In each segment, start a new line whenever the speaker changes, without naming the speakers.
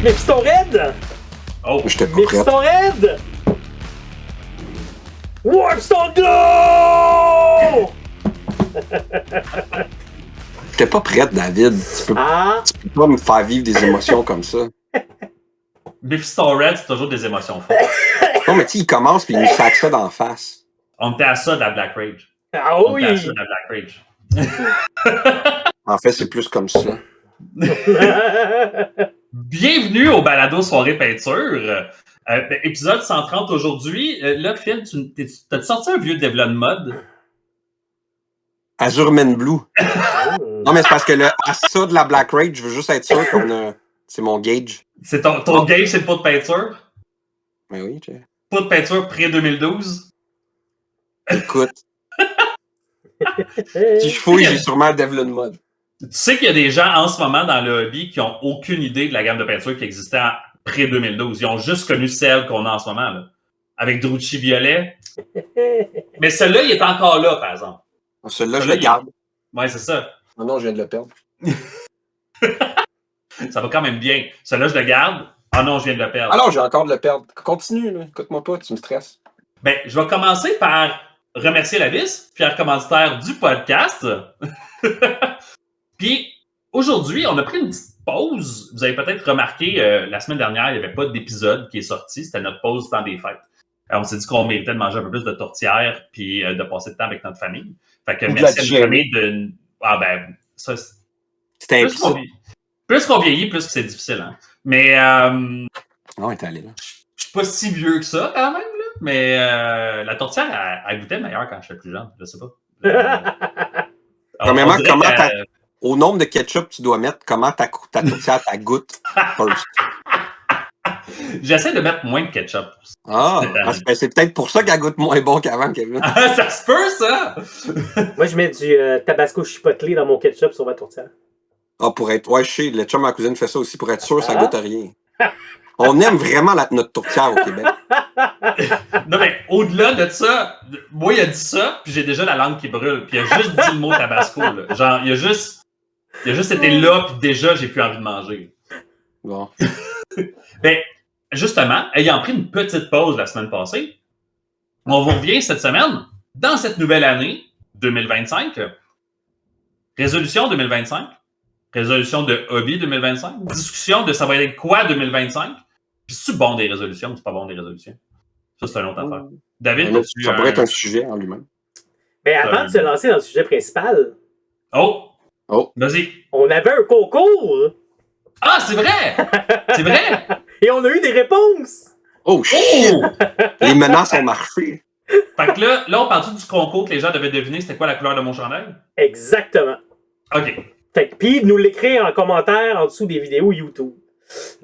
Mephiston Red!
Oh,
J'étais pas prêt.
Mephiston Red! Warpstone Glow!
J'étais pas prête, David.
Ah!
Tu peux pas me faire vivre des émotions comme ça.
Mephiston Red, c'est toujours des émotions fortes.
Non, mais tu sais, il commence puis il nous sac ça d'en face.
On était à ça de la Black Rage.
Ah
On
oui!
était à ça de la Black Rage.
En fait, c'est plus comme ça.
Bienvenue au Balado Soirée Peinture. Épisode 130 aujourd'hui. Là, Phil, t'as-tu sorti un vieux Devlin mode?
Azure Man Blue. Non, mais c'est parce que le à ça de la Black Rage, je veux juste être sûr qu'on a. C'est mon gauge.
C'est ton gauge, c'est le pot de peinture?
Ben oui, tu sais.
Pot de peinture pré-2012?
Écoute. Si je fouille, j'ai sûrement un Devlin Mode.
Tu sais qu'il y a des gens en ce moment dans le hobby qui n'ont aucune idée de la gamme de peinture qui existait pré-2012. Ils ont juste connu celle qu'on a en ce moment, là. Avec Drucci Violet. Mais celui-là, il est encore là, par exemple.
Celui-là, je le garde.
Ouais, c'est ça.
Non, non, je viens de le perdre.
Ça va quand même bien. Celui-là, je le garde. Ah non, je viens de le perdre.
Ah non, j'ai encore de le perdre. Continue, là. Écoute-moi pas, tu me stresses.
Ben, je vais commencer par remercier la vis, fier commanditaire du podcast. Puis, aujourd'hui, on a pris une petite pause. Vous avez peut-être remarqué, la semaine dernière, il n'y avait pas d'épisode qui est sorti. C'était notre pause du temps des fêtes. On s'est dit qu'on méritait de manger un peu plus de tourtière puis de passer de temps avec notre famille. Fait que merci à notre famille de... Ah ben, ça...
C'était
impossible. Plus qu'on vieillit, plus que c'est difficile. Hein. Mais...
Non, il est allé là.
Je suis pas si vieux que ça, quand même, là. Mais la tourtière, elle goûtait meilleure quand j'étais plus jeune. Je sais pas.
Premièrement, au nombre de ketchup tu dois mettre, comment ta tourtière, ta goutte first?
J'essaie de mettre moins de ketchup.
Ah, c'est peut-être pour ça qu'elle goûte moins bon qu'avant, Kevin.
Ah, ça se peut, ça!
Moi, je mets du tabasco chipotle dans mon ketchup sur ma tourtière.
Ah, pour être... Ouais, je sais, le chum à ma cousine fait ça aussi, pour être sûr, ça goûte à rien. On aime vraiment notre tourtière au Québec.
Non, mais au-delà de ça, moi, il a dit ça, puis j'ai déjà la langue qui brûle. Puis il a juste dit le mot tabasco, là. Genre, il a juste été là, puis déjà, j'ai plus envie de manger.
Bon.
Ben, justement, ayant pris une petite pause la semaine passée, on vous revient cette semaine, dans cette nouvelle année, 2025. Résolution 2025. Résolution de hobby 2025. Discussion de ça va être quoi 2025. Puis c'est bon des résolutions ou c'est pas bon des résolutions? Ça, c'est une autre affaire. David,
ça pourrait être un sujet en lui-même.
Mais avant de se lancer dans le sujet principal...
Oh! Vas-y.
On avait un concours!
Ah, c'est vrai! C'est vrai!
Et on a eu des réponses!
Oh, shit! Les menaces ont marché.
Fait que là, on parle du concours que les gens devaient deviner c'était quoi la couleur de mon chandail?
Exactement.
OK.
Fait que, puis nous l'écrire en commentaire en dessous des vidéos YouTube.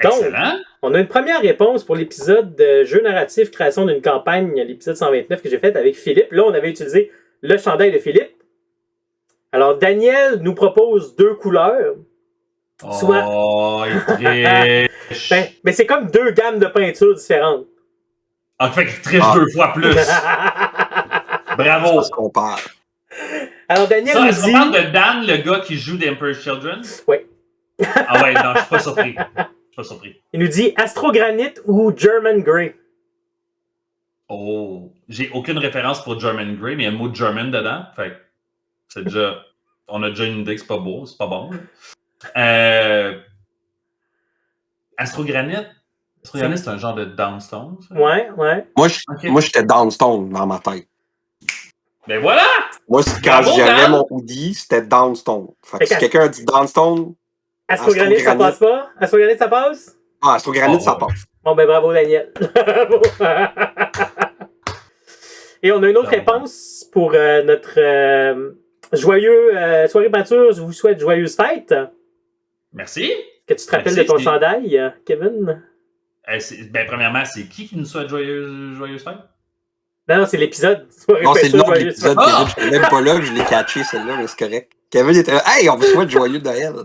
Donc,
excellent.
On a une première réponse pour l'épisode de jeu narratif, création d'une campagne, l'épisode 129 que j'ai fait avec Philippe. Là, on avait utilisé le chandail de Philippe. Alors, Daniel nous propose 2 couleurs.
Il triche.
Mais c'est comme 2 gammes de peinture différentes.
Ah, fait qu'il triche 2 fois plus. Bravo.
C'est ce qu'on parle.
Alors, Daniel nous dit...
On parle de Dan, le gars qui joue d'Emperor's Children?
Oui.
Ah ouais, non, je suis pas surpris.
Il nous dit Astrogranite ou German Grey.
Oh, j'ai aucune référence pour German Grey, mais il y a le mot German dedans. Fait que c'est déjà... On a déjà une idée que c'est pas beau, c'est pas bon. Astrogranite? Astrogranite, c'est un genre de downstone, ça?
Ouais.
Moi, j'étais downstone dans ma tête.
Ben voilà!
Moi, quand j'avais mon hoodie, c'était downstone. Fait que si quelqu'un a dit downstone...
Astrogranite, ça passe pas? Astrogranite, ça passe?
Ah, Astrogranite, ça passe.
Bon, ben bravo, Daniel. Bravo. Et on a une autre réponse pour notre joyeux soirée peinture. Je vous souhaite joyeuses fêtes.
Merci.
Que tu te rappelles de ton chandail, Kevin?
Ben, premièrement, c'est qui nous souhaite joyeuse fête?
Non, c'est l'épisode.
Non, c'est le nom de l'épisode. Je n'étais même pas là, je l'ai catché, celle-là, mais c'est correct. Kevin était là. Hey, on vous souhaite joyeux Noël.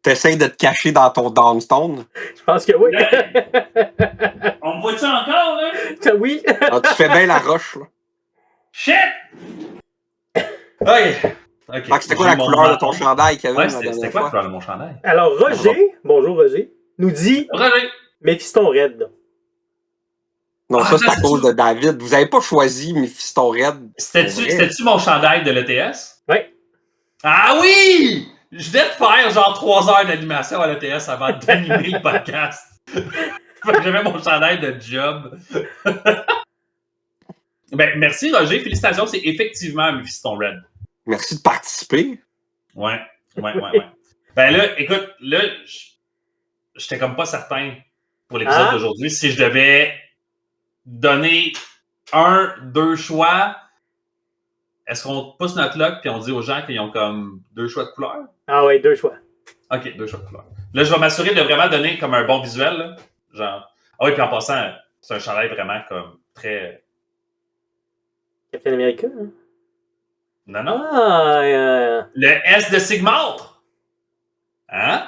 T'essayes de te cacher dans ton downstone?
Je pense que oui.
On me voit-tu encore, là?
Oui.
Ah, tu fais bien la roche, là.
Shit! OK. Ok.
Fait que c'était quoi la
J'ai mon
couleur de ton
menton.
chandail, Kevin,
Ouais,
la
c'était
dernière
quoi la
fois?
couleur de mon chandail?
Alors, Roger, bonjour Roger, nous dit
Roger!
Méphiston Red.
Non,
Ah,
ça, c'est
attends,
à cause de David. Vous avez pas choisi Mephiston Red. Pour vrai.
c'était-tu mon chandail de l'ETS?
Ouais.
Ah oui! Je venais de faire genre 3 heures d'animation à l'ETS avant d'animer le podcast. Fait que j'avais mon chandail de job. Ben, merci Roger, félicitations, c'est effectivement un Mephiston Red.
Merci de participer.
Ouais. Ben là, écoute, là, j'étais comme pas certain pour l'épisode d'aujourd'hui si je devais donner 2 choix. Est-ce qu'on pousse notre luck puis on dit aux gens qu'ils ont comme 2 choix de couleur?
Ah ouais, 2 choix.
Ok, 2 choix de couleur. Là, je vais m'assurer de vraiment donner comme un bon visuel. Là. Genre. Ah oui, puis en passant, c'est un chandail vraiment comme très.
Captain America. Hein?
Non.
Ah,
Le S de Sigmar! Hein?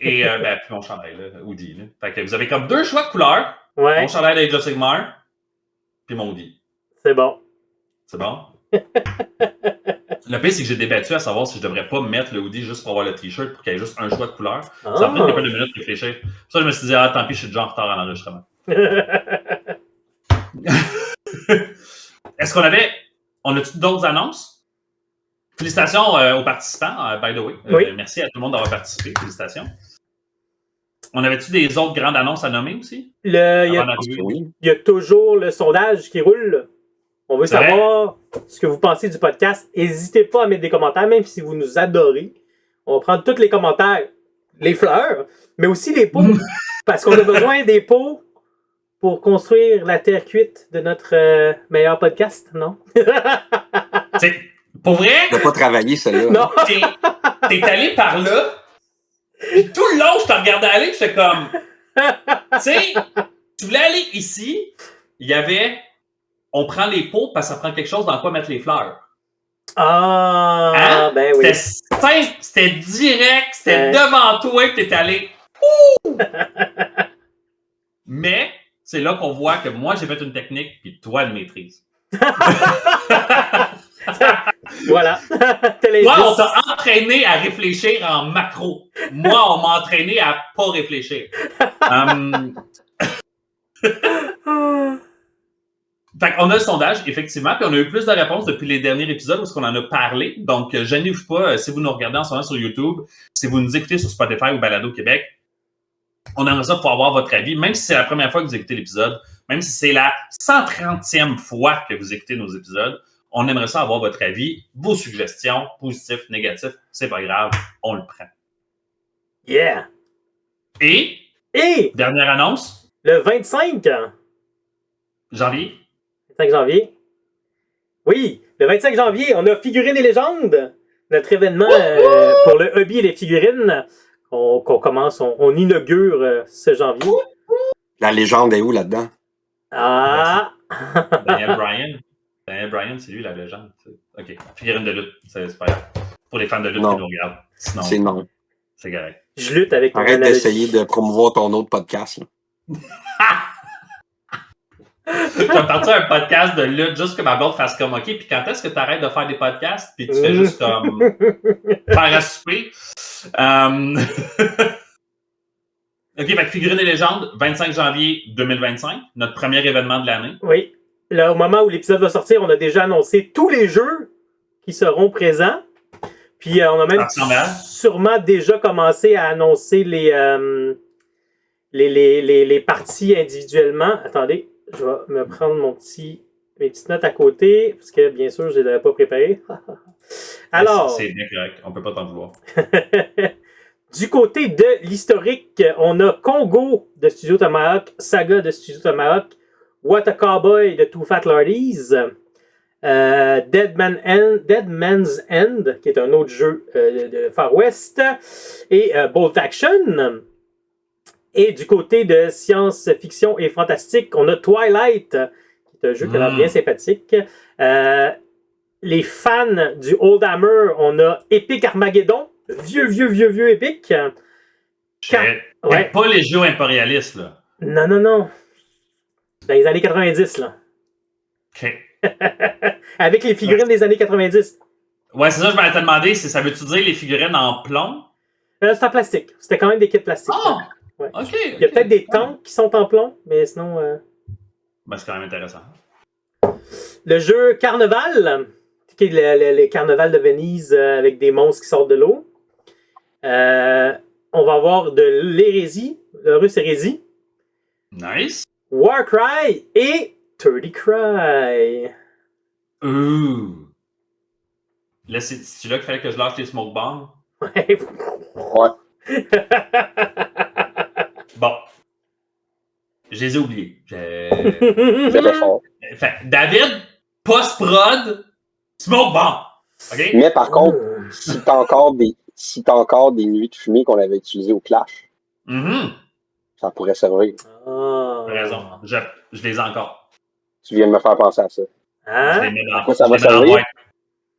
Et ben, puis mon chandail, là, Woody. Là. Fait que vous avez comme 2 choix de couleur.
ouais,
Mon chandail d'Age of Sigmar, puis mon Woody.
c'est bon.
C'est bon? Le pire, c'est que j'ai débattu à savoir si je devrais pas mettre le hoodie juste pour avoir le t-shirt pour qu'il y ait juste un choix de couleur. Ça a pris une couple de minutes de réfléchir. Ça, je me suis dit, tant pis, je suis déjà en retard à l'enregistrement. Est-ce qu'on avait. On a-tu d'autres annonces? Félicitations aux participants, by the way.
Oui.
Merci à tout le monde d'avoir participé. Félicitations. On avait-tu des autres grandes annonces à nommer aussi?
Il y a toujours le sondage qui roule. On veut savoir ce que vous pensez du podcast. N'hésitez pas à mettre des commentaires, même si vous nous adorez. On va prendre tous les commentaires, les fleurs, mais aussi les pots. Parce qu'on a besoin des pots pour construire la terre cuite de notre meilleur podcast, non?
C'est pour vrai?
Tu n'as pas travaillé, celle-là.
Non.
T'es allé par là, puis tout le long, je te regardais aller, puis j'étais comme... Tu sais, tu voulais aller ici, il y avait... On prend les pots parce que ça prend quelque chose dans quoi mettre les fleurs.
Ah, ben oui.
C'était simple, c'était direct, c'était devant toi que t'es allé. Mais c'est là qu'on voit que moi j'ai fait une technique puis toi elle maîtrise.
Voilà.
Toi, on t'a entraîné à réfléchir en macro. Moi, on m'a entraîné à pas réfléchir. Fait qu'on a le sondage, effectivement, puis on a eu plus de réponses depuis les derniers épisodes où on en a parlé. Donc, gênez-vous pas si vous nous regardez en ce moment sur YouTube, si vous nous écoutez sur Spotify ou Balado Québec. On aimerait ça pour avoir votre avis, même si c'est la première fois que vous écoutez l'épisode, même si c'est la 130e fois que vous écoutez nos épisodes, on aimerait ça avoir votre avis, vos suggestions, positifs, négatifs, c'est pas grave, on le prend.
Yeah!
Et dernière annonce.
Le 25
janvier.
25 janvier. Oui, le 25 janvier, on a Figurines et légendes, notre événement pour le hobby et les figurines. qu'on commence, on inaugure ce janvier.
La légende est où là-dedans?
Ah!
Daniel Bryan, c'est lui la légende. OK. Figurine de lutte, c'est pas grave. Pour les fans de lutte qui nous regardent. Sinon,
c'est non.
C'est correct.
Je lutte avec ton
Arrête d'essayer de promouvoir ton autre podcast. Là.
Je vais partir un podcast de lutte juste que ma blonde fasse comme OK, puis quand est-ce que tu arrêtes de faire des podcasts, puis tu fais juste comme faire à souper. OK, fait que Figurines et légendes, 25 janvier 2025, notre premier événement de l'année.
Oui. Là, au moment où l'épisode va sortir, on a déjà annoncé tous les jeux qui seront présents. Puis on a même sûrement déjà commencé à annoncer les parties individuellement. Attendez, je vais me prendre mes petites notes à côté, parce que bien sûr, je ne les avais pas préparées. Alors.
C'est bien correct, on ne peut pas t'en vouloir.
Du côté de l'historique, on a Congo de Studio Tomahawk, Saga de Studio Tomahawk, What a Cowboy de Too Fat Lordies, Dead Man's End, qui est un autre jeu de Far West, et Bolt Action. Et du côté de science-fiction et fantastique, on a Twilight, qui est un jeu qui a l'air bien sympathique. Les fans du Old Hammer, on a Epic Armageddon, vieux Epic.
Pas les jeux impérialistes, là.
Non. Dans les années 90, là.
OK.
Avec les figurines des années 90.
Ouais, c'est ça, je m'étais demandé, ça veut-tu dire les figurines en plomb?
C'est en plastique. C'était quand même des kits plastiques.
Ah!
Ouais.
OK.
Il y a peut-être des tanks qui sont en plomb, mais sinon.
Ben, c'est quand même intéressant.
Le jeu Carnaval, qui est le carnaval de Venise avec des monstres qui sortent de l'eau. On va avoir de l'hérésie, le russe hérésie,
Nice.
Warcry et 30 Cry.
Ouh. Là, c'est là qu'il fallait que je lâche les smoke bombs?
Ouais.
Ouais.
Bon. Je les ai oubliés.
C'était fort.
Fait, David, post-prod, smoke bomb. OK?
Mais par contre, si t'as encore des nuits de fumée qu'on avait utilisées au Clash,
Mhm.
ça pourrait servir.
Ah.
T'as raison. Je les ai encore.
Tu viens de me faire penser à ça.
Je
Hein?
les mets dans,
Pourquoi ça
je
va
les mets dans la
servir?
boîte.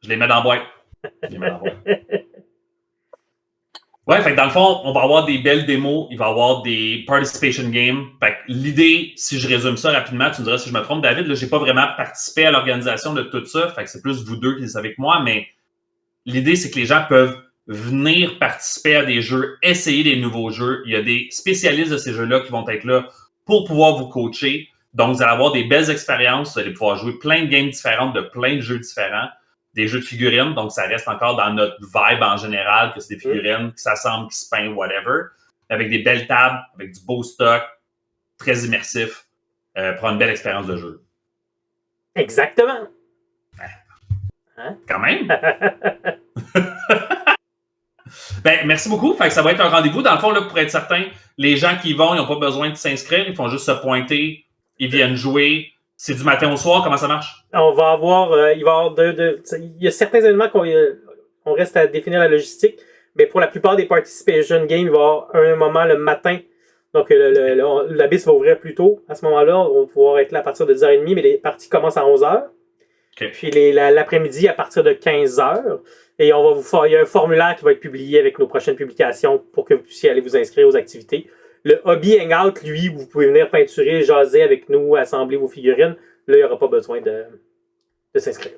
Je les mets dans la boîte. Je les mets dans la boîte. Ouais, fait que dans le fond, on va avoir des belles démos, il va y avoir des participation games. Fait que l'idée, si je résume ça rapidement, tu me diras si je me trompe, David, là, j'ai pas vraiment participé à l'organisation de tout ça, fait que c'est plus vous deux qui êtes avec moi, mais l'idée, c'est que les gens peuvent venir participer à des jeux, essayer des nouveaux jeux. Il y a des spécialistes de ces jeux-là qui vont être là pour pouvoir vous coacher. Donc, vous allez avoir des belles expériences, vous allez pouvoir jouer plein de games différentes, de plein de jeux différents. Des jeux de figurines, donc ça reste encore dans notre vibe en général, que c'est des figurines qui s'assemblent, qui se peignent, whatever, avec des belles tables, avec du beau stock, très immersif, pour une belle expérience de jeu.
Exactement.
Quand même. Ben, merci beaucoup. Fait que ça va être un rendez-vous. Dans le fond, là, pour être certain, les gens qui y vont, ils n'ont pas besoin de s'inscrire, ils font juste se pointer, ils viennent jouer. C'est du matin au soir, comment ça marche?
On va avoir, il va y avoir il y a certains éléments on reste à définir la logistique, mais pour la plupart des participation games, il va y avoir un moment le matin. Donc, la bise va ouvrir plus tôt. À ce moment-là, on va pouvoir être là à partir de 10h30, mais les parties commencent à 11h.
Okay.
Puis l'après-midi à partir de 15h. Et on va il y a un formulaire qui va être publié avec nos prochaines publications pour que vous puissiez aller vous inscrire aux activités. Le Hobby Hangout, lui, vous pouvez venir peinturer, jaser avec nous, assembler vos figurines. Là, il n'y aura pas besoin de s'inscrire.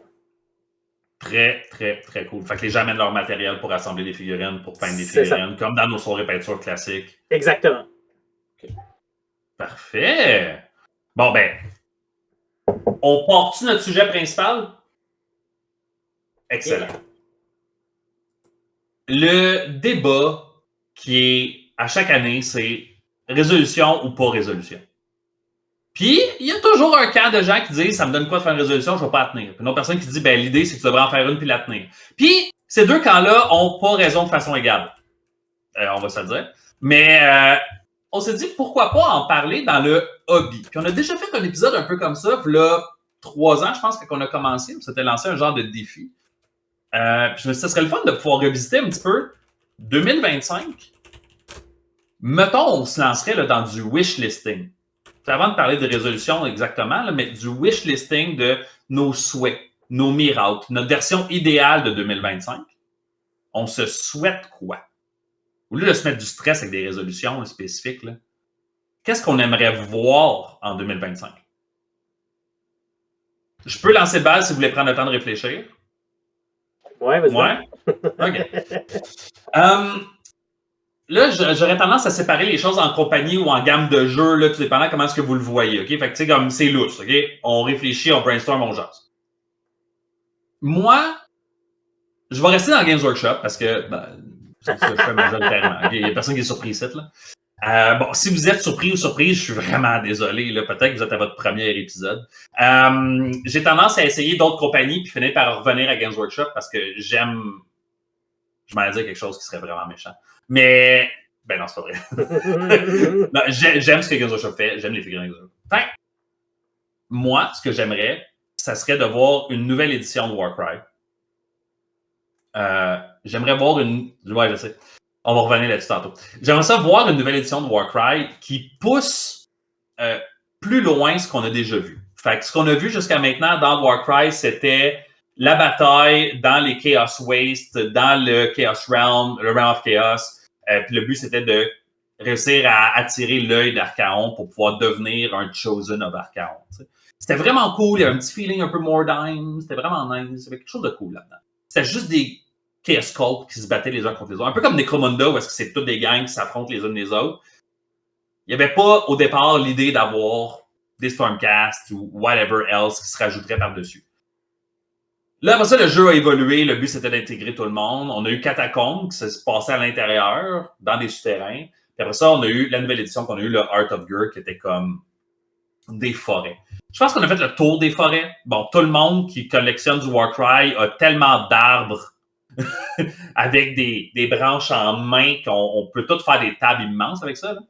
Très, très, très cool. Fait que les gens amènent leur matériel pour assembler des figurines, pour peindre des figurines, comme dans nos soirées peinture classiques.
Exactement.
Okay. Parfait. Bon, ben, on part-tu notre sujet principal? Excellent. Le débat qui est à chaque année, c'est résolution ou pas résolution. Puis, il y a toujours un camp de gens qui disent « ça me donne quoi de faire une résolution, je ne vais pas la tenir ». Puis une autre personne qui dit « ben l'idée, c'est que tu devrais en faire une puis la tenir ». Puis, ces deux camps-là n'ont pas raison de façon égale. On va se le dire. Mais on s'est dit pourquoi pas en parler dans le hobby. Puis on a déjà fait un épisode un peu comme ça, là 3 ans, je pense, quand on a commencé. On s'était lancé un genre de défi. Puis je me suis dit, ce serait le fun de pouvoir revisiter un petit peu 2025. Mettons, on se lancerait là, dans du wish listing. Avant de parler de résolution exactement, là, mais du wish listing de nos souhaits, nos miracles, notre version idéale de 2025. On se souhaite quoi? Au lieu de se mettre du stress avec des résolutions là, spécifiques, là, qu'est-ce qu'on aimerait voir en 2025? Je peux lancer le bal si vous voulez prendre le temps de réfléchir.
Ouais, vas-y.
Ouais. OK. Là, j'aurais tendance à séparer les choses en compagnie ou en gamme de jeux, là, tout dépendant comment est-ce que vous le voyez, OK? Fait que, tu sais, comme c'est lousse, OK? On réfléchit, on brainstorm, on jase. Moi, je vais rester dans Games Workshop parce que c'est ça que je fais majoritairement. Il n'y a personne qui est surpris ici, là. Bon, si vous êtes surpris ou surprise, je suis vraiment désolé, là. Peut-être que vous êtes à votre premier épisode. J'ai tendance à essayer d'autres compagnies puis finir par revenir à Games Workshop parce que j'aime... Je m'allais dire quelque chose qui serait vraiment méchant. Mais, ben non, c'est pas vrai. Non, j'aime ce que Games Workshop fait. J'aime les figurines. Enfin, moi, ce que j'aimerais, ça serait de voir une nouvelle édition de Warcry. J'aimerais voir une... Ouais, je sais. On va revenir là-dessus tantôt. J'aimerais ça voir une nouvelle édition de Warcry qui pousse plus loin ce qu'on a déjà vu. Fait que ce qu'on a vu jusqu'à maintenant dans Warcry, c'était la bataille dans les Chaos Waste, dans le Chaos Realm, le Realm of Chaos. Puis le but, c'était de réussir à attirer l'œil d'Archaon pour pouvoir devenir un Chosen of Archaon. T'sais. C'était vraiment cool. Il y avait un petit feeling un peu Mordheim. C'était vraiment nice. Il y avait quelque chose de cool là-dedans. c'était juste des Chaos Cult qui se battaient les uns contre les autres. Un peu comme Necromunda, où est-ce que c'est toutes des gangs qui s'affrontent les unes les autres. Il n'y avait pas, au départ, l'idée d'avoir des Stormcast ou whatever else qui se rajouterait par-dessus. Là, après ça, le jeu a évolué. Le but, c'était d'intégrer tout le monde. On a eu Catacombs qui se passait à l'intérieur, dans des souterrains. Puis après ça, on a eu la nouvelle édition qu'on a eu, le Art of Gur, qui était comme des forêts. Je pense qu'on a fait le tour des forêts. Bon, tout le monde qui collectionne du Warcry a tellement d'arbres avec des branches en main qu'on peut tout faire des tables immenses avec ça. Là.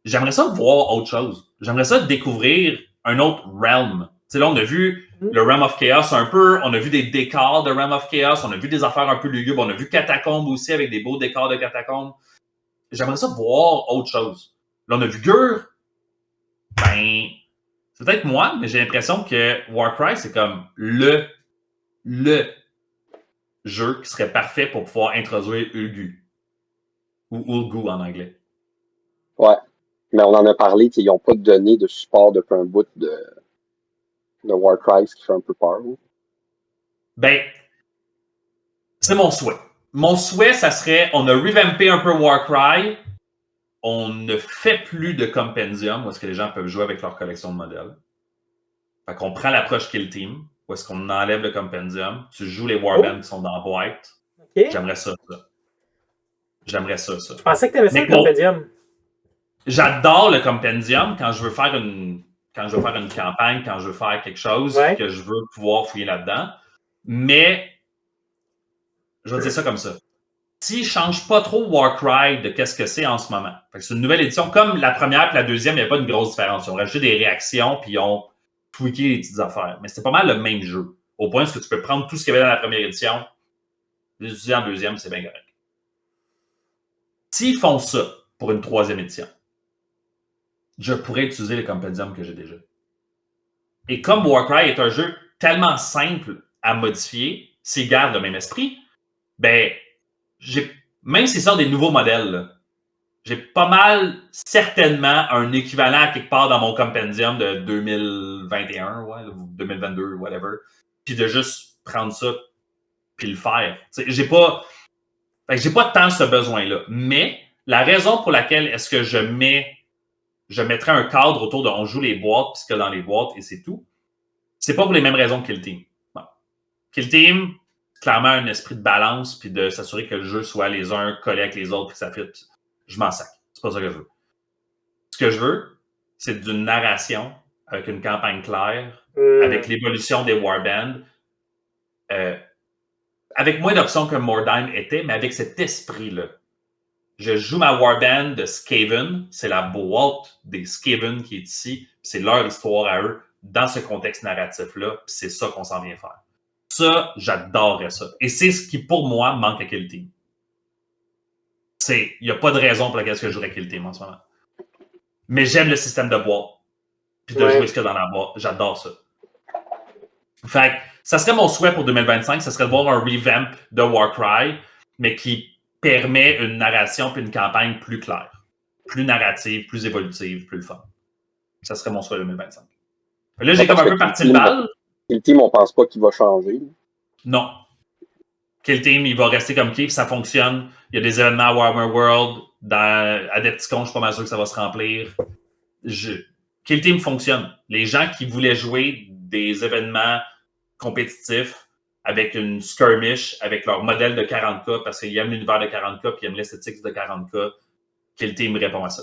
J'aimerais ça voir autre chose. J'aimerais ça découvrir un autre realm. Tu sais, là, on a vu le Realm of Chaos un peu, on a vu des décors de Realm of Chaos, on a vu des affaires un peu lugubres, on a vu Catacombs aussi avec des beaux décors de Catacombs. J'aimerais ça voir autre chose. Là, on a vu Gur. Ben, c'est peut-être moi, mais j'ai l'impression que Warcry, c'est comme le jeu qui serait parfait pour pouvoir introduire Ulgu. Ou Ulgu en anglais.
Ouais. Mais on en a parlé, ils n'ont pas donné de support depuis un bout de Warcry, ce qui fait un peu peur. Hein.
Ben, c'est mon souhait. Mon souhait, ça serait, on a revampé un peu Warcry, on ne fait plus de compendium où est-ce que les gens peuvent jouer avec leur collection de modèles. Fait qu'on prend l'approche Kill Team, où est-ce qu'on enlève le compendium, tu joues les warbands qui sont dans la boîte.
Okay.
J'aimerais ça. J'aimerais ça.
Je pensais que tu aimais ça, le compendium.
J'adore le compendium quand je veux faire une campagne, quand je veux faire quelque chose, que je veux pouvoir fouiller là-dedans. Mais, je vais dire ça comme ça. S'ils ne changent pas trop Warcry de qu'est-ce que c'est en ce moment, c'est une nouvelle édition, comme la première et la deuxième, il n'y a pas une grosse différence. Ils ont rajouté des réactions puis ils ont tweaké les petites affaires. Mais c'est pas mal le même jeu. Au point où tu peux prendre tout ce qu'il y avait dans la première édition, les utiliser en deuxième, c'est bien correct. S'ils font ça pour une troisième édition, je pourrais utiliser les compendiums que j'ai déjà. Et comme Warcry est un jeu tellement simple à modifier, s'il garde le même esprit, ben, même s'ils sortent des nouveaux modèles, là, j'ai pas mal, certainement, un équivalent à quelque part dans mon compendium de 2021, ou 2022, whatever, puis de juste prendre ça puis le faire. J'ai pas tant ce besoin-là. Mais la raison pour laquelle est-ce que je mettrais un cadre autour de on joue les boîtes, puis ce qu'il y a dans les boîtes, et c'est tout, c'est pas pour les mêmes raisons que Kill Team. Bon. Kill Team, clairement, un esprit de balance, puis de s'assurer que le jeu soit les uns collés avec les autres, puis que ça fit. Je m'en sac. C'est pas ça que je veux. Ce que je veux, c'est d'une narration avec une campagne claire, avec l'évolution des warbands, avec moins d'options que Mordheim était, mais avec cet esprit-là. Je joue ma warband de Skaven, c'est la boîte des Skaven qui est ici, c'est leur histoire à eux, dans ce contexte narratif-là, puis c'est ça qu'on s'en vient faire. Ça, j'adorerais ça. Et c'est ce qui, pour moi, manque à Kill Team. Il n'y a pas de raison pour laquelle je jouerais Kill Team en ce moment. Mais j'aime le système de boîte, puis de jouer ce qu'il y a dans la boîte. J'adore ça. Fait que, ça serait mon souhait pour 2025, ça serait de voir un revamp de Warcry, mais qui permet une narration puis une campagne plus claire, plus narrative, plus évolutive, plus le fun. Ça serait mon souhait 2025. Là, j'ai comme un peu parti le bal.
Kill Team, on pense pas qu'il va changer.
Non. Kill Team, il va rester comme Kill, ça fonctionne. Il y a des événements à Warhammer World, à Adepticon, je suis pas mal sûr que ça va se remplir. Kill Team fonctionne. Les gens qui voulaient jouer des événements compétitifs avec une skirmish, avec leur modèle de 40K, parce qu'ils aiment l'univers de 40K puis ils aiment l'esthétique de 40K, Kill Team répond à ça.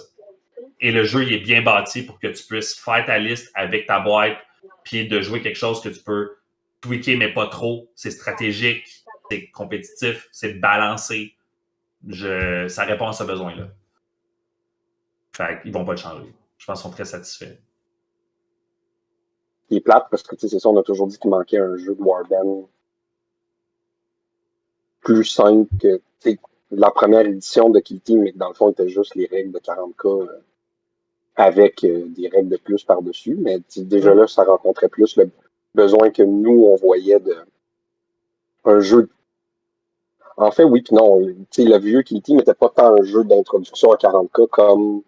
Et le jeu, il est bien bâti pour que tu puisses faire ta liste avec ta boîte puis de jouer quelque chose que tu peux tweaker, mais pas trop. C'est stratégique, c'est compétitif, c'est balancé. Ça répond à ce besoin-là. Fait qu'ils vont pas le changer. Je pense qu'ils sont très satisfaits.
Il est plate parce que, c'est ça, on a toujours dit qu'il manquait un jeu de Warband plus simple que la première édition de Kill Team, mais que dans le fond, était juste les règles de 40K avec des règles de plus par-dessus. Mais déjà là, ça rencontrait plus le besoin que nous, on voyait de un jeu. En fait, oui, puis non. Le vieux Kill Team n'était pas tant un jeu d'introduction à 40K comme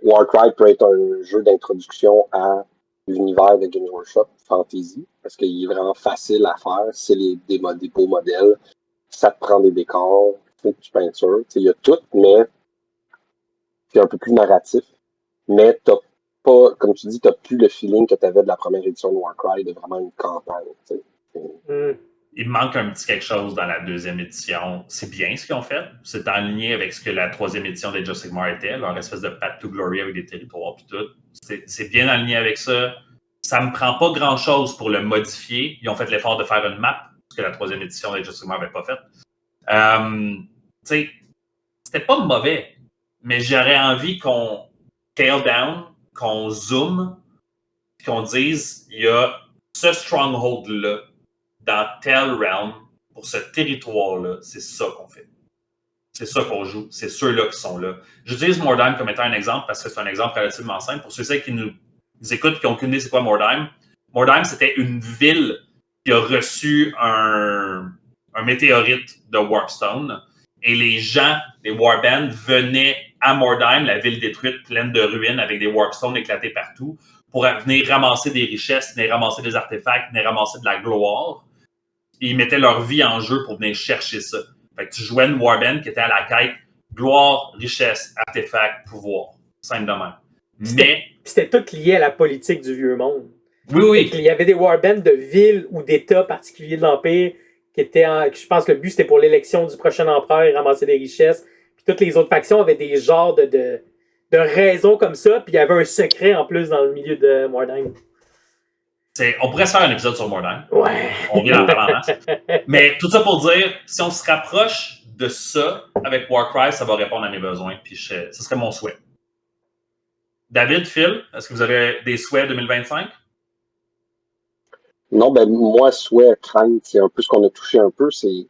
Warcry peut être un jeu d'introduction à l'univers de Games Workshop Fantasy, parce qu'il est vraiment facile à faire. C'est des beaux modèles. Ça te prend des décors, faut que tu peintures. Il y a tout, mais c'est un peu plus narratif. Mais t'as pas, comme tu dis, t'as plus le feeling que tu avais de la première édition de Warcry, de vraiment une campagne.
Il manque un petit quelque chose dans la deuxième édition. C'est bien ce qu'ils ont fait. C'est en ligne avec ce que la troisième édition d'Age of Sigmar était, leur espèce de Path to Glory avec des territoires et tout. C'est bien en ligne avec ça. Ça me prend pas grand-chose pour le modifier. Ils ont fait l'effort de faire une map, ce que la troisième édition d'Age of Sigmar n'avait pas fait. C'était pas mauvais, mais j'aurais envie qu'on scale down, qu'on zoome, qu'on dise, il y a ce stronghold-là dans tel realm, pour ce territoire-là, c'est ça qu'on fait. C'est ça qu'on joue. C'est ceux-là qui sont là. J'utilise Mordheim comme étant un exemple parce que c'est un exemple relativement simple. Pour ceux qui nous écoutent et qui n'ont aucune idée c'est quoi Mordheim, Mordheim, c'était une ville qui a reçu un météorite de Warpstone. Et les gens, les Warbands, venaient à Mordheim, la ville détruite, pleine de ruines, avec des Warpstones éclatés partout, pour venir ramasser des richesses, venir ramasser des artefacts, venir ramasser de la gloire. Et ils mettaient leur vie en jeu pour venir chercher ça. Fait que tu jouais une Warband qui était à la quête gloire, richesse, artefacts, pouvoir. Simple de même. Mais
c'était tout lié à la politique du vieux monde.
Oui.
Il y avait des warbands de villes ou d'États particuliers de l'Empire qui étaient je pense que le but c'était pour l'élection du prochain empereur et ramasser des richesses. Puis toutes les autres factions avaient des genres de raisons comme ça. Puis il y avait un secret en plus dans le milieu de Mordheim.
On pourrait se faire un épisode sur Mordheim.
Ouais.
On vient en parlant. Mais tout ça pour dire, si on se rapproche de ça avec Warcry, ça va répondre à mes besoins. Puis ce serait mon souhait. David, Phil, est-ce que vous avez des souhaits 2025?
Non, ben moi, souhait, crainte, c'est un peu ce qu'on a touché un peu, c'est... Tu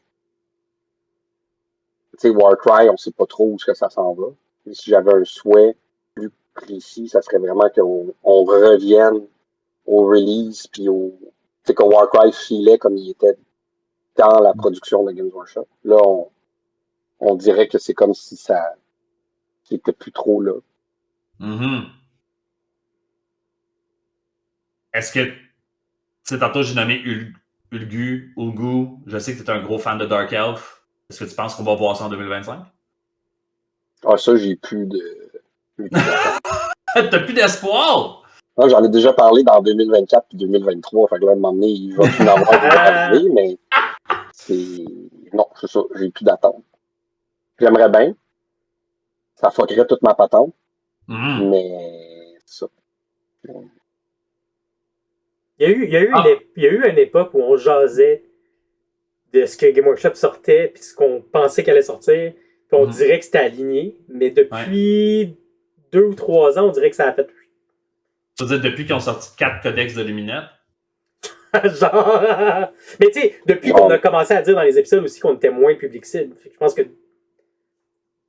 sais, Warcry, on sait pas trop où ça s'en va. Et si j'avais un souhait plus précis, ça serait vraiment qu'on revienne au release, puis tu sais, que Warcry filait comme il était dans la production de Games Workshop. Là, on dirait que c'est comme si ça qui était plus trop là.
Mm-hmm. Est-ce que, tu sais, tantôt j'ai nommé Ulgu, je sais que tu es un gros fan de Dark Elf. Est-ce que tu penses qu'on va voir ça en 2025?
Ah, ça, j'ai plus de...
T'as plus d'espoir?
Non, j'en ai déjà parlé dans 2024 et 2023. Fait que là, à un moment donné, il va plus en avoir de arriver, mais c'est... Non, c'est ça. J'ai plus d'attente. J'aimerais bien. Ça fuckerait toute ma patente. Mais c'est ça.
Il y a eu une époque où on jasait de ce que Game Workshop sortait puis ce qu'on pensait qu'elle allait sortir. Puis on dirait que c'était aligné. Mais depuis 2 ou 3 ans, on dirait que ça a fait...
Tu veux dire depuis qu'ils ont sorti 4 codex de Luminette?
Genre... Mais tu sais, depuis qu'on a commencé à dire dans les épisodes aussi qu'on était moins public cible. Je pense que...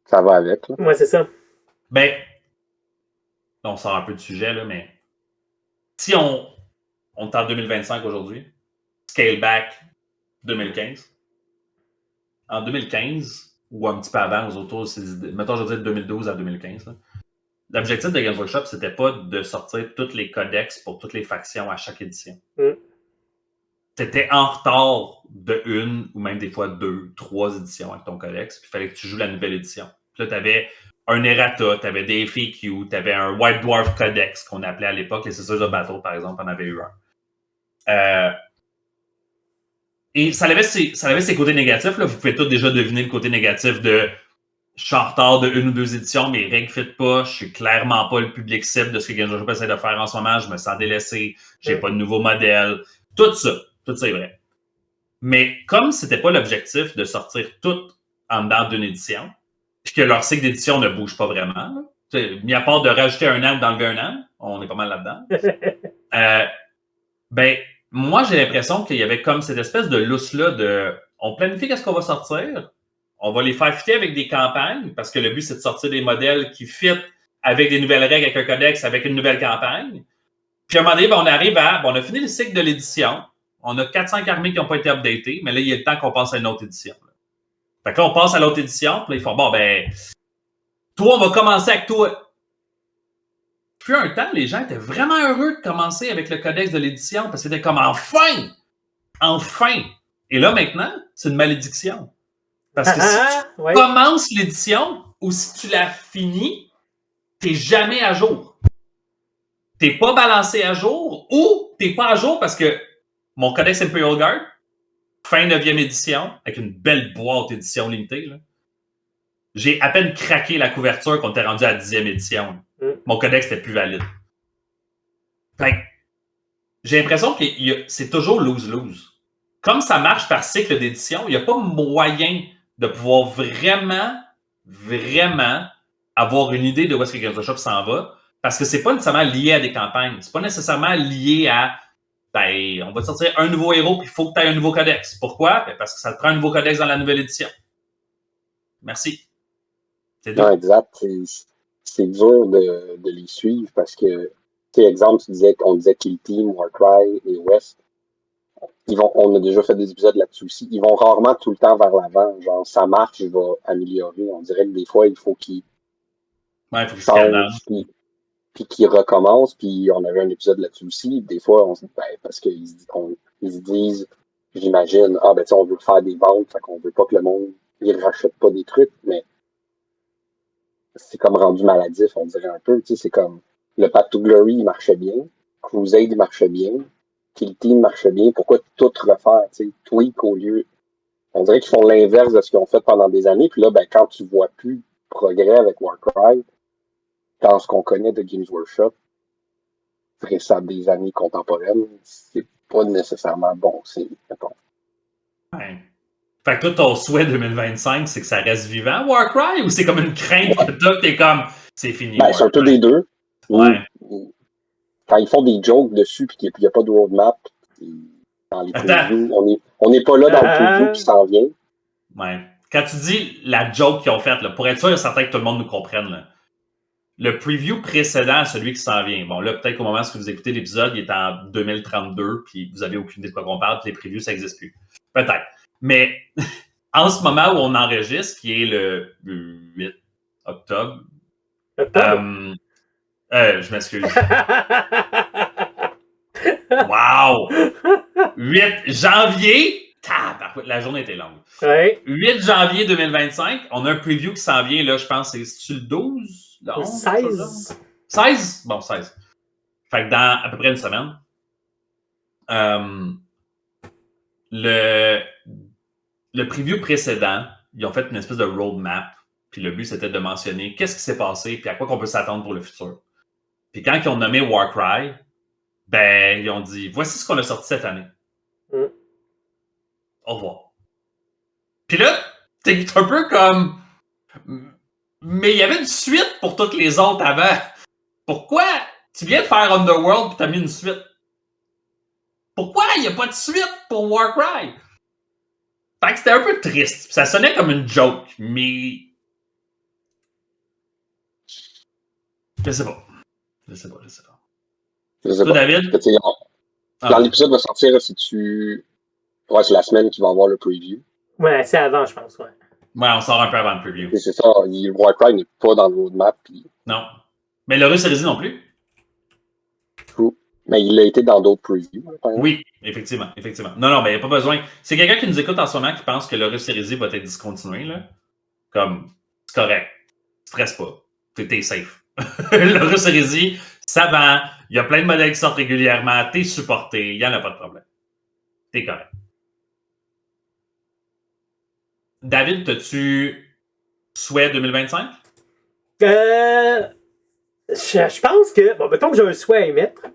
Ça va avec. Là.
Ouais, c'est ça.
Ben, on sort un peu de sujet, là, mais si on est en 2025 aujourd'hui, scale back 2015. En 2015, ou un petit peu avant, aux autour, mettons, je veux dire de 2012 à 2015, là, l'objectif de Games Workshop, c'était pas de sortir tous les codex pour toutes les factions à chaque édition. T'étais en retard de 1 ou même des fois 2, 3 éditions avec ton codex, puis il fallait que tu joues la nouvelle édition. Puis là, t'avais un errata, t'avais des FAQ, t'avais un White Dwarf Codex qu'on appelait à l'époque, les Sisters of Battle, par exemple, en avait eu un. Et ça avait ses côtés négatifs. Là. Vous pouvez tous déjà deviner le côté négatif de je suis en retard de 1 ou 2 éditions, mes règles ne fit pas, je suis clairement pas le public cible de ce que Games Workshop essaie de faire en ce moment, je me sens délaissé, j'ai pas de nouveau modèle. Tout ça est vrai. Mais comme c'était pas l'objectif de sortir tout en dedans d'une édition, puis que leur cycle d'édition ne bouge pas vraiment, là, mis à part de rajouter un an ou d'enlever un an, on est pas mal là-dedans. Ben, moi, j'ai l'impression qu'il y avait comme cette espèce de lousse-là de on planifie qu'est-ce qu'on va sortir, on va les faire fitter avec des campagnes, parce que le but, c'est de sortir des modèles qui fit avec des nouvelles règles, avec un codex, avec une nouvelle campagne. Puis à un moment donné, ben, on arrive à on a fini le cycle de l'édition, on a 4-5 armées qui n'ont pas été updatées, mais là, il y a le temps qu'on passe à une autre édition. Là. Fait que là, on passe à l'autre édition, puis là, ils font bon, ben, toi, on va commencer avec toi. fut un temps, les gens étaient vraiment heureux de commencer avec le codex de l'édition parce que c'était comme enfin! Enfin! Et là, maintenant, c'est une malédiction. Parce que si tu
Ouais.
commences l'édition ou si tu la finis, t'es jamais à jour. T'es pas balancé à jour ou t'es pas à jour parce que mon Codex Imperial Guard, fin 9e édition, avec une belle boîte édition limitée, là, j'ai à peine craqué la couverture qu'on était rendu à la 10e édition. Mon Codex n'était plus valide. Fait que, j'ai l'impression que c'est toujours lose-lose. Comme ça marche par cycle d'édition, il n'y a pas moyen de pouvoir vraiment avoir une idée de où est-ce que Games Workshop s'en va, parce que c'est pas nécessairement lié à des campagnes. C'est pas nécessairement lié à on va te sortir un nouveau héros, puis il faut que tu aies un nouveau codex. Pourquoi? Ben, parce que ça te prend un nouveau codex dans la nouvelle édition. Merci. C'est
Non, exact. C'est dur de les suivre parce que, tu sais, exemple, on disait Kill Team, Warcry et West. On a déjà fait des épisodes là-dessus aussi. Ils vont rarement tout le temps vers l'avant. Genre, ça marche, je vais améliorer. On dirait que des fois, il faut qu'ils changent, puis qu'ils recommencent. Puis on avait un épisode là-dessus aussi. Des fois, on se dit, parce qu'ils se disent, j'imagine, on veut faire des ventes, fait qu'on veut pas que le monde, il rachète pas des trucs, mais c'est comme rendu maladif, on dirait un peu. Tu sais, c'est comme le Path to Glory, il marchait bien. Crusade, il marchait bien. Kill Team marchait bien. Pourquoi tout refaire? Tu sais, tweak au lieu. On dirait qu'ils font l'inverse de ce qu'ils ont fait pendant des années. Puis là, quand tu vois plus progrès avec Warcry, dans ce qu'on connaît de Games Workshop, ça des années contemporaines, c'est pas nécessairement bon. C'est
ouais. Fait que toi, ton souhait 2025, c'est que ça reste vivant, Warcry, ou c'est comme une crainte que t'es comme, c'est fini?
C'est un peu des deux.
Ouais.
Quand ils font des jokes dessus puis qu'il n'y a pas de roadmap, dans les previews, on n'est pas là dans le preview qui s'en vient.
Ouais. Quand tu dis la joke qu'ils ont faite, là, pour être sûr et certain que tout le monde nous comprenne, là, le preview précédent à celui qui s'en vient, bon là, peut-être qu'au moment où vous écoutez l'épisode, il est en 2032, puis vous n'avez aucune idée de quoi on parle, puis les previews, ça n'existe plus. Peut-être. Mais en ce moment où on enregistre, qui est le 8 octobre, je m'excuse. Wow! 8 janvier! La journée était longue.
Ouais.
8 janvier 2025, on a un preview qui s'en vient, là, je pense, c'est le 12? Le 11?
16?
16? Bon, 16. Fait que dans à peu près une semaine, le preview précédent, ils ont fait une espèce de roadmap, puis le but, c'était de mentionner qu'est-ce qui s'est passé, puis à quoi qu'on peut s'attendre pour le futur. Puis quand ils ont nommé Warcry, ils ont dit, voici ce qu'on a sorti cette année. Au revoir. Puis là, t'es un peu comme... Mais il y avait une suite pour toutes les autres avant. Pourquoi tu viens de faire Underworld et t'as mis une suite? Pourquoi il n'y a pas de suite pour Warcry? Fait que c'était un peu triste. Ça sonnait comme une joke, mais... Je sais pas. Toi, David?
Quand l'épisode va sortir, ouais, c'est la semaine qu'il va avoir le preview.
Ouais, c'est avant, je pense, ouais.
Ouais, on sort un peu avant le preview.
Et c'est ça, Warcry n'est pas dans le roadmap. Puis...
Non. Mais le Russe Hérésie non plus.
True. Mais il a été dans d'autres previews.
Oui, effectivement. Non, mais il n'y a pas besoin. C'est quelqu'un qui nous écoute en ce moment qui pense que le Russe Hérésie va être discontinué, là. Comme, c'est correct. Stresse pas. T'es safe. Le Russe Hérésie, ça vend. Il y a plein de modèles qui sortent régulièrement. T'es supporté. Il n'y en a pas de problème. T'es correct. David, t'as-tu souhait 2025?
Je pense que... Bon, mettons que j'ai un souhait à émettre.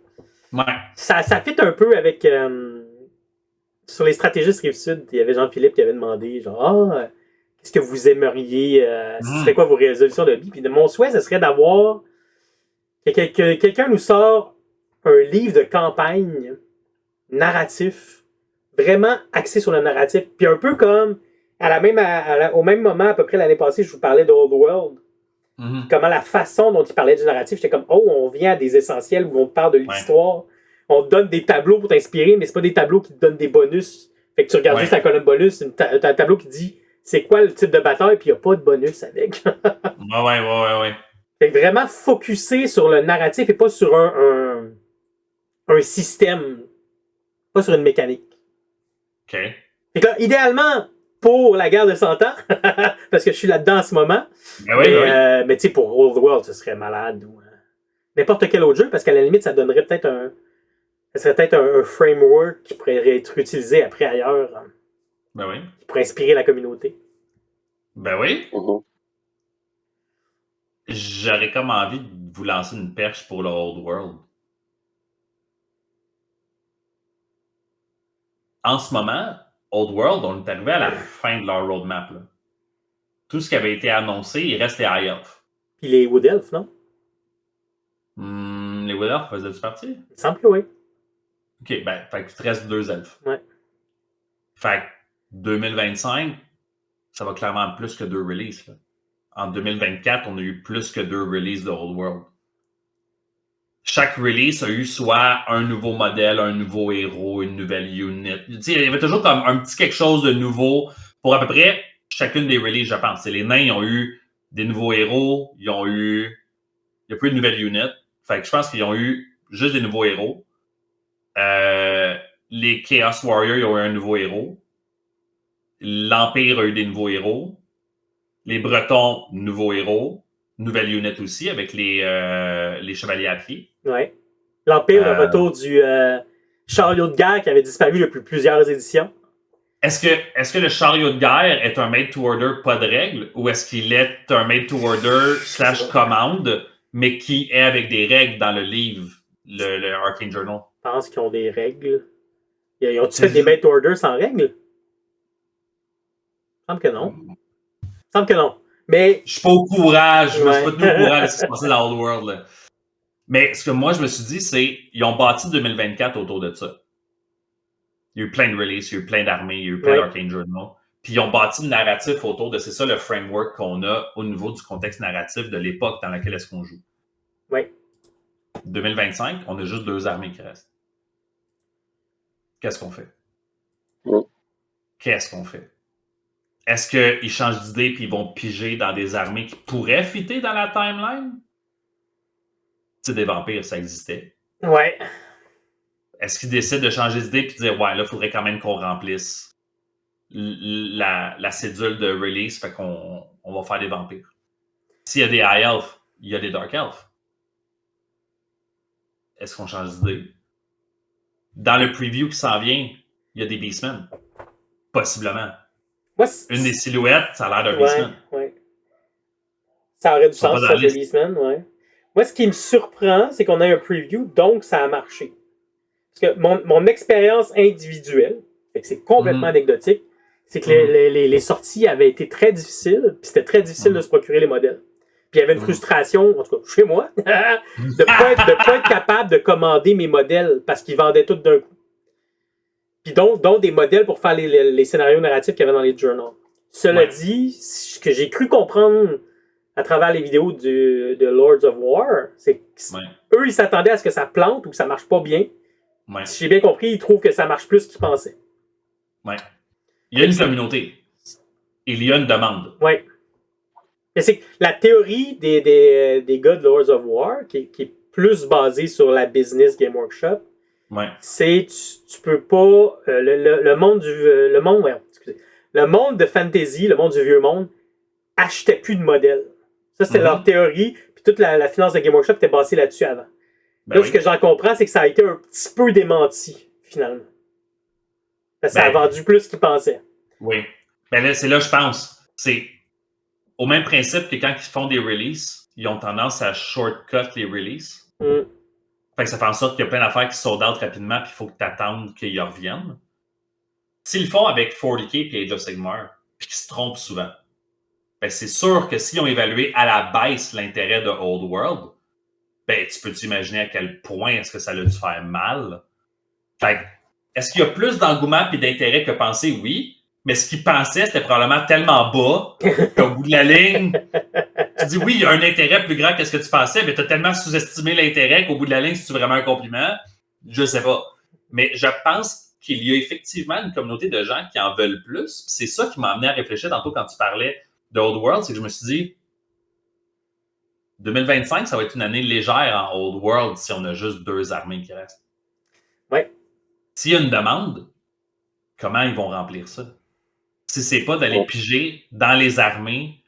Ouais.
Ça fit un peu avec... sur les stratégistes Rive-Sud, il y avait Jean-Philippe qui avait demandé, genre, qu'est-ce que vous aimeriez... ce serait quoi vos résolutions de vie? Puis mon souhait, ce serait d'avoir... que quelqu'un nous sort un livre de campagne narratif, vraiment axé sur le narratif. Puis un peu comme... au même moment, à peu près l'année passée, je vous parlais de Old World. Comment la façon dont il parlait du narratif, j'étais comme, on vient à des essentiels où on te parle de l'histoire. Ouais. On te donne des tableaux pour t'inspirer, mais c'est pas des tableaux qui te donnent des bonus. Fait que tu regardes juste la colonne bonus, t'as un tableau qui dit c'est quoi le type de bataille, puis il n'y a pas de bonus avec.
Ouais.
Fait que vraiment focusé sur le narratif et pas sur un système, pas sur une mécanique.
OK.
Fait que là, idéalement, pour la guerre de 100 ans, parce que je suis là-dedans en ce moment,
Ben oui,
mais tu sais, pour Old World, ce serait malade. Ou n'importe quel autre jeu, parce qu'à la limite, ça donnerait peut-être ça serait peut-être un framework qui pourrait être utilisé après ailleurs,
Ben oui.
qui pourrait inspirer la communauté.
Ben oui.
Mhm.
J'aurais comme envie de vous lancer une perche pour le Old World. En ce moment, Old World, on est arrivé à la fin de leur roadmap. Là. Tout ce qui avait été annoncé, il reste les High Elf.
Puis les Wood Elves, non?
Les Wood Elf faisaient-tu partie?
Il me semble que oui.
OK, ben, fait qu'il te reste 2 elfes.
Ouais.
Fait que 2025, ça va clairement plus que 2 releases. Là. En 2024, on a eu plus que 2 releases de Old World. Chaque release a eu soit un nouveau modèle, un nouveau héros, une nouvelle unit. Tu sais, il y avait toujours comme un petit quelque chose de nouveau pour à peu près chacune des releases, je pense. Les nains, ils ont eu des nouveaux héros, il n'y a pas eu de nouvelle unit. Fait que je pense qu'ils ont eu juste des nouveaux héros. Les Chaos Warriors, ils ont eu un nouveau héros. L'Empire a eu des nouveaux héros. Les Bretons, nouveaux héros. Nouvelle unit aussi avec les chevaliers à pied.
Ouais. L'Empire, le retour du chariot de guerre qui avait disparu depuis plusieurs éditions.
Est-ce que le chariot de guerre est un made-to-order pas de règles ou est-ce qu'il est un made-to-order / commande, mais qui est avec des règles dans le livre, le Arcane Journal?
Je pense qu'ils ont des règles. Ils ont-tu fait des made-to-order sans règles? Il me semble que non. Mais.
Je suis pas au courant, je me suis pas tenu au courant de ce qui se passait dans Old World. Là. Mais ce que moi je me suis dit, c'est qu'ils ont bâti 2024 autour de ça. Il y a eu plein de releases, il y a eu plein d'armées, il y a eu plein d'Arcane Journal. Puis ils ont bâti le narratif autour de, c'est ça le framework qu'on a au niveau du contexte narratif de l'époque dans laquelle est-ce qu'on joue.
Oui.
2025, on a juste 2 armées qui restent. Qu'est-ce qu'on fait?
Oui.
Qu'est-ce qu'on fait? Est-ce qu'ils changent d'idée et ils vont piger dans des armées qui pourraient fitter dans la timeline? Tu sais, des vampires, ça existait.
Ouais.
Est-ce qu'ils décident de changer d'idée et de dire, ouais, là, il faudrait quand même qu'on remplisse la cédule de release, fait qu'on va faire des vampires. S'il y a des High Elf, il y a des Dark Elf. Est-ce qu'on change d'idée? Dans le preview qui s'en vient, il y a des Beastmen. Possiblement. Une des silhouettes, ça a l'air d'un Beastman.
Ouais. Ça aurait du sens, ça, des Beastmen, ouais. Moi, ce qui me surprend, c'est qu'on a un preview, donc ça a marché. Parce que mon expérience individuelle, fait que c'est complètement anecdotique, c'est que les sorties avaient été très difficiles, puis c'était très difficile de se procurer les modèles. Puis il y avait une frustration, en tout cas chez moi, de pas être capable de commander mes modèles parce qu'ils vendaient tout d'un coup. Puis donc des modèles pour faire les scénarios narratifs qu'il y avait dans les journals. Cela dit, ce que j'ai cru comprendre à travers les vidéos de Lords of War, c'est qu'eux, ils s'attendaient à ce que ça plante ou que ça marche pas bien. Si j'ai bien compris, ils trouvent que ça marche plus qu'ils pensaient.
Ouais. Il y a une communauté. Il y a une demande.
Oui. Mais c'est que la théorie des gars de Lords of War, qui est plus basée sur la business Game Workshop, c'est tu peux pas le monde le monde de fantasy, le monde du vieux monde achetait plus de modèles. Ça c'était leur théorie, puis toute la finance de Game Workshop était basée là-dessus avant. Là, ce que j'en comprends, c'est que ça a été un petit peu démenti finalement. Parce que ça a vendu plus qu'ils pensaient.
Oui. Ben là, c'est là je pense. C'est au même principe que quand ils font des releases, ils ont tendance à shortcut les releases. Fait que ça fait en sorte qu'il y a plein d'affaires qui sold out rapidement, puis il faut que tu attendes qu'ils reviennent. S'ils le font avec 40K et Age of Sigmar, puis qu'ils se trompent souvent, ben c'est sûr que s'ils ont évalué à la baisse l'intérêt de Old World, ben tu peux t'imaginer à quel point est-ce que ça a dû faire mal. Fait que, est-ce qu'il y a plus d'engouement et d'intérêt que pensé? Oui. Mais ce qu'ils pensaient, c'était probablement tellement bas qu'au bout de la ligne, tu dis oui, il y a un intérêt plus grand que ce que tu pensais, mais tu as tellement sous-estimé l'intérêt qu'au bout de la ligne, c'est vraiment un compliment? Je sais pas. Mais je pense qu'il y a effectivement une communauté de gens qui en veulent plus. C'est ça qui m'a amené à réfléchir tantôt quand tu parlais de Old World, c'est que je me suis dit, 2025, ça va être une année légère en Old World si on a juste 2 armées qui restent.
Ouais.
S'il y a une demande, comment ils vont remplir ça? Si c'est pas d'aller piger dans les armées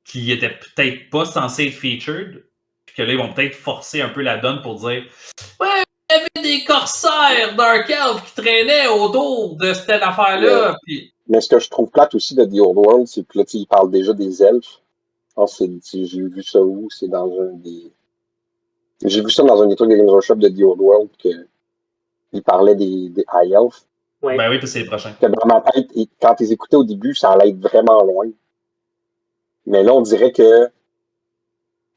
qui étaient peut-être pas censées être featured, puis que là, ils vont peut-être forcer un peu la donne pour dire « Ouais, il y avait des corsaires Dark Elf qui traînaient autour de cette affaire-là. »
Mais ce que je trouve plate aussi de The Old World, c'est que là, ils parlent déjà des elfes. Je pense que j'ai vu ça où? C'est dans un des... J'ai vu ça dans un des trucs de Games Workshop de The Old World, qu'ils parlaient des High Elves.
Ouais.
Ben oui, puis c'est les prochains.
Que dans ma tête, quand ils écoutaient au début, ça allait être vraiment loin. Mais là, on dirait que,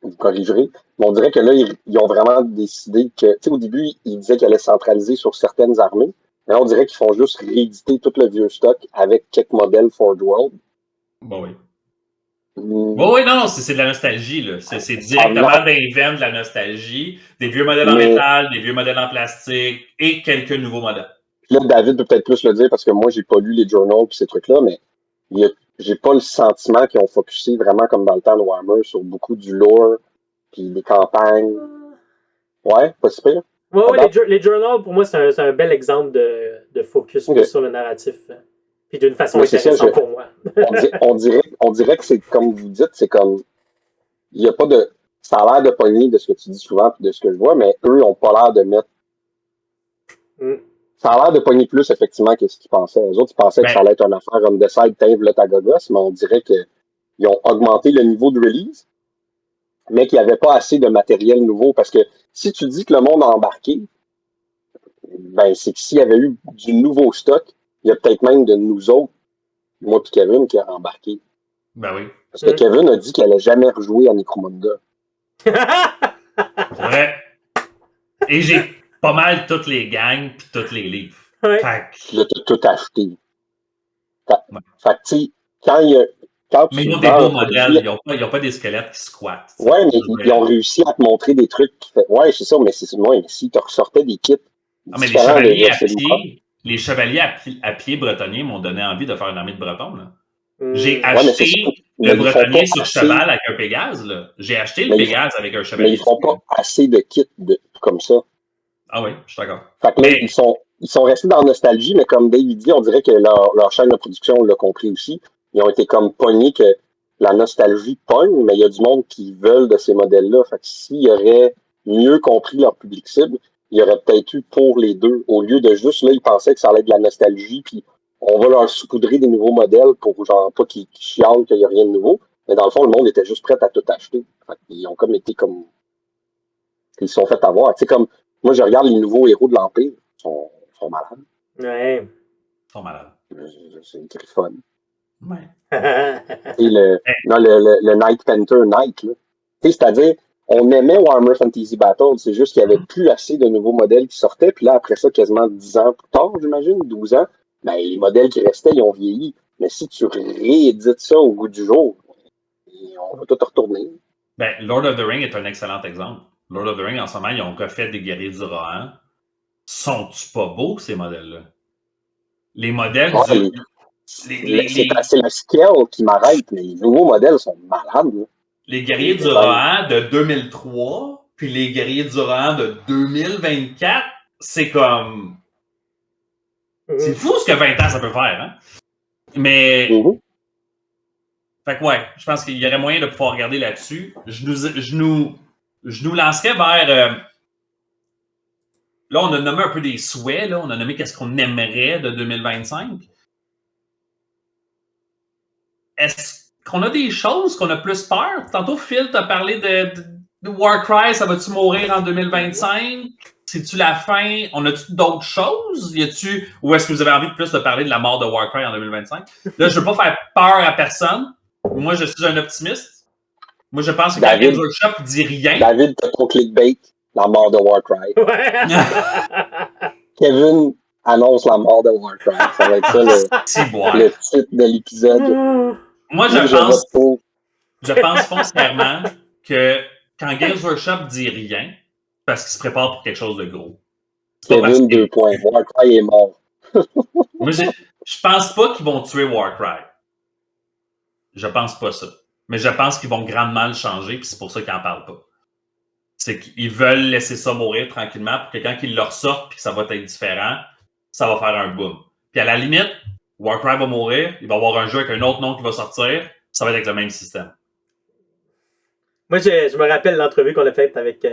vous corrigerez, mais on dirait que là, ils ont vraiment décidé que, tu sais, au début, ils disaient qu'ils allaient centraliser sur certaines armées. Mais là, on dirait qu'ils font juste rééditer tout le vieux stock avec quelques modèles Forge World.
Bon, oui. Bon, oui, non, c'est de la nostalgie, là. C'est directement d'invent de la nostalgie, des vieux modèles en métal, des vieux modèles en plastique et quelques nouveaux modèles.
Là, David peut peut-être plus le dire parce que moi, j'ai pas lu les journals et ces trucs-là, mais j'ai pas le sentiment qu'ils ont focusé vraiment comme dans le temps de Warhammer sur beaucoup du lore puis des campagnes. Ouais, pas si pire.
Ouais, les journals, pour moi, c'est un bel exemple de focus sur le narratif. Puis d'une façon intéressante pour moi.
on dirait que c'est comme vous dites, c'est comme il y a pas de. Ça a l'air de pogner de ce que tu dis souvent et de ce que je vois, mais eux ont pas l'air de mettre. Ça a l'air de pogner plus effectivement que ce qu'ils pensaient. Les autres, ils pensaient que ça allait être une affaire on the side, Tave le Tagagos, mais on dirait qu'ils ont augmenté le niveau de release, mais qu'il n'y avait pas assez de matériel nouveau. Parce que si tu dis que le monde a embarqué, ben c'est que s'il y avait eu du nouveau stock, il y a peut-être même de nous autres, moi et Kevin, qui a embarqué.
Ben oui.
Parce que Kevin a dit qu'il n'allait jamais rejouer à Necromunda.
Ouais. Et j'ai pas mal toutes les gangs pis tous les livres.
Ouais.
Puis là, t'as tout acheté. Fait que, tu sais, quand
mais
tu
ils ont des beaux modèles, ils ont pas des squelettes qui squattent.
Ouais, mais ils ont réussi à te montrer des trucs qui fait. Ouais, c'est ça, mais c'est moi, si tu ressortais des kits.
Ah, mais les chevaliers à pied bretonniers m'ont donné envie de faire une armée de bretons, là. J'ai acheté le bretonnier sur cheval avec un Pégase, là. J'ai acheté le Pégase avec un chevalier.
Mais ils font pas assez de kits comme ça.
Ah oui, je suis d'accord.
Fait que là, ils sont restés dans la nostalgie, mais comme Dave dit, on dirait que leur chaîne de production l'a compris aussi. Ils ont été comme pognés que la nostalgie pogne, mais il y a du monde qui veulent de ces modèles-là. Fait que s'ils auraient mieux compris leur public cible, il y aurait peut-être eu pour les deux. Au lieu de juste, là, ils pensaient que ça allait être de la nostalgie, puis on va leur saupoudrer des nouveaux modèles pour genre pas qu'ils chialent qu'il n'y a rien de nouveau. Mais dans le fond, le monde était juste prêt à tout acheter. Fait ils ont comme été comme... Ils se sont fait avoir. Tu sais, comme... Moi, je regarde les nouveaux héros de l'Empire. Ils sont malades.
Ouais.
Ils sont malades.
C'est une griffon.
Ouais.
Et le Night Panther Knight, là. C'est-à-dire, on aimait Warhammer Fantasy Battle, c'est juste qu'il n'y avait plus assez de nouveaux modèles qui sortaient, puis là, après ça, quasiment 10 ans plus tard, j'imagine, 12 ans, ben, les modèles qui restaient, ils ont vieilli. Mais si tu réédites ça au goût du jour, on va tout retourner.
Ben, Lord of the Ring est un excellent exemple. Lord of the Ring, en ce moment, ils ont refait des guerriers du Rohan. Sont-tu pas beaux, ces modèles-là? Les modèles du...
C'est la scale qui m'arrête, mais les nouveaux modèles sont malades. Là.
Les guerriers du Rohan de 2003, puis les guerriers du Rohan de 2024, c'est comme... C'est fou ce que 20 ans ça peut faire, hein? Mais... Fait que ouais, je pense qu'il y aurait moyen de pouvoir regarder là-dessus. Je nous lancerais vers... Là, on a nommé un peu des souhaits, là. On a nommé qu'est-ce qu'on aimerait de 2025. Est-ce qu'on a des choses qu'on a plus peur? Tantôt, Phil t'a parlé de Warcry, ça va-tu mourir en 2025? C'est-tu la fin? On a-tu d'autres choses? Ou est-ce que vous avez envie de plus de parler de la mort de Warcry en 2025? Là, je veux pas faire peur à personne. Moi, je suis un optimiste. Moi, je pense que quand Games Workshop dit rien...
David, t'as ton clickbait, la mort de Warcry. Kevin annonce la mort de Warcry. Ça va être ça le titre de l'épisode.
Moi, je pense foncièrement que quand Games Workshop dit rien, parce qu'il se prépare pour quelque chose de gros.
Kevin, 2 points. Warcry est mort.
Moi, je pense pas qu'ils vont tuer Warcry. Je pense pas ça. Mais je pense qu'ils vont grandement le changer, puis c'est pour ça qu'ils n'en parlent pas. C'est qu'ils veulent laisser ça mourir tranquillement pour que quand ils le ressortent puis que ça va être différent, ça va faire un boom. Puis à la limite, Warcry va mourir, il va y avoir un jeu avec un autre nom qui va sortir, ça va être avec le même système.
Moi, je me rappelle l'entrevue qu'on a faite avec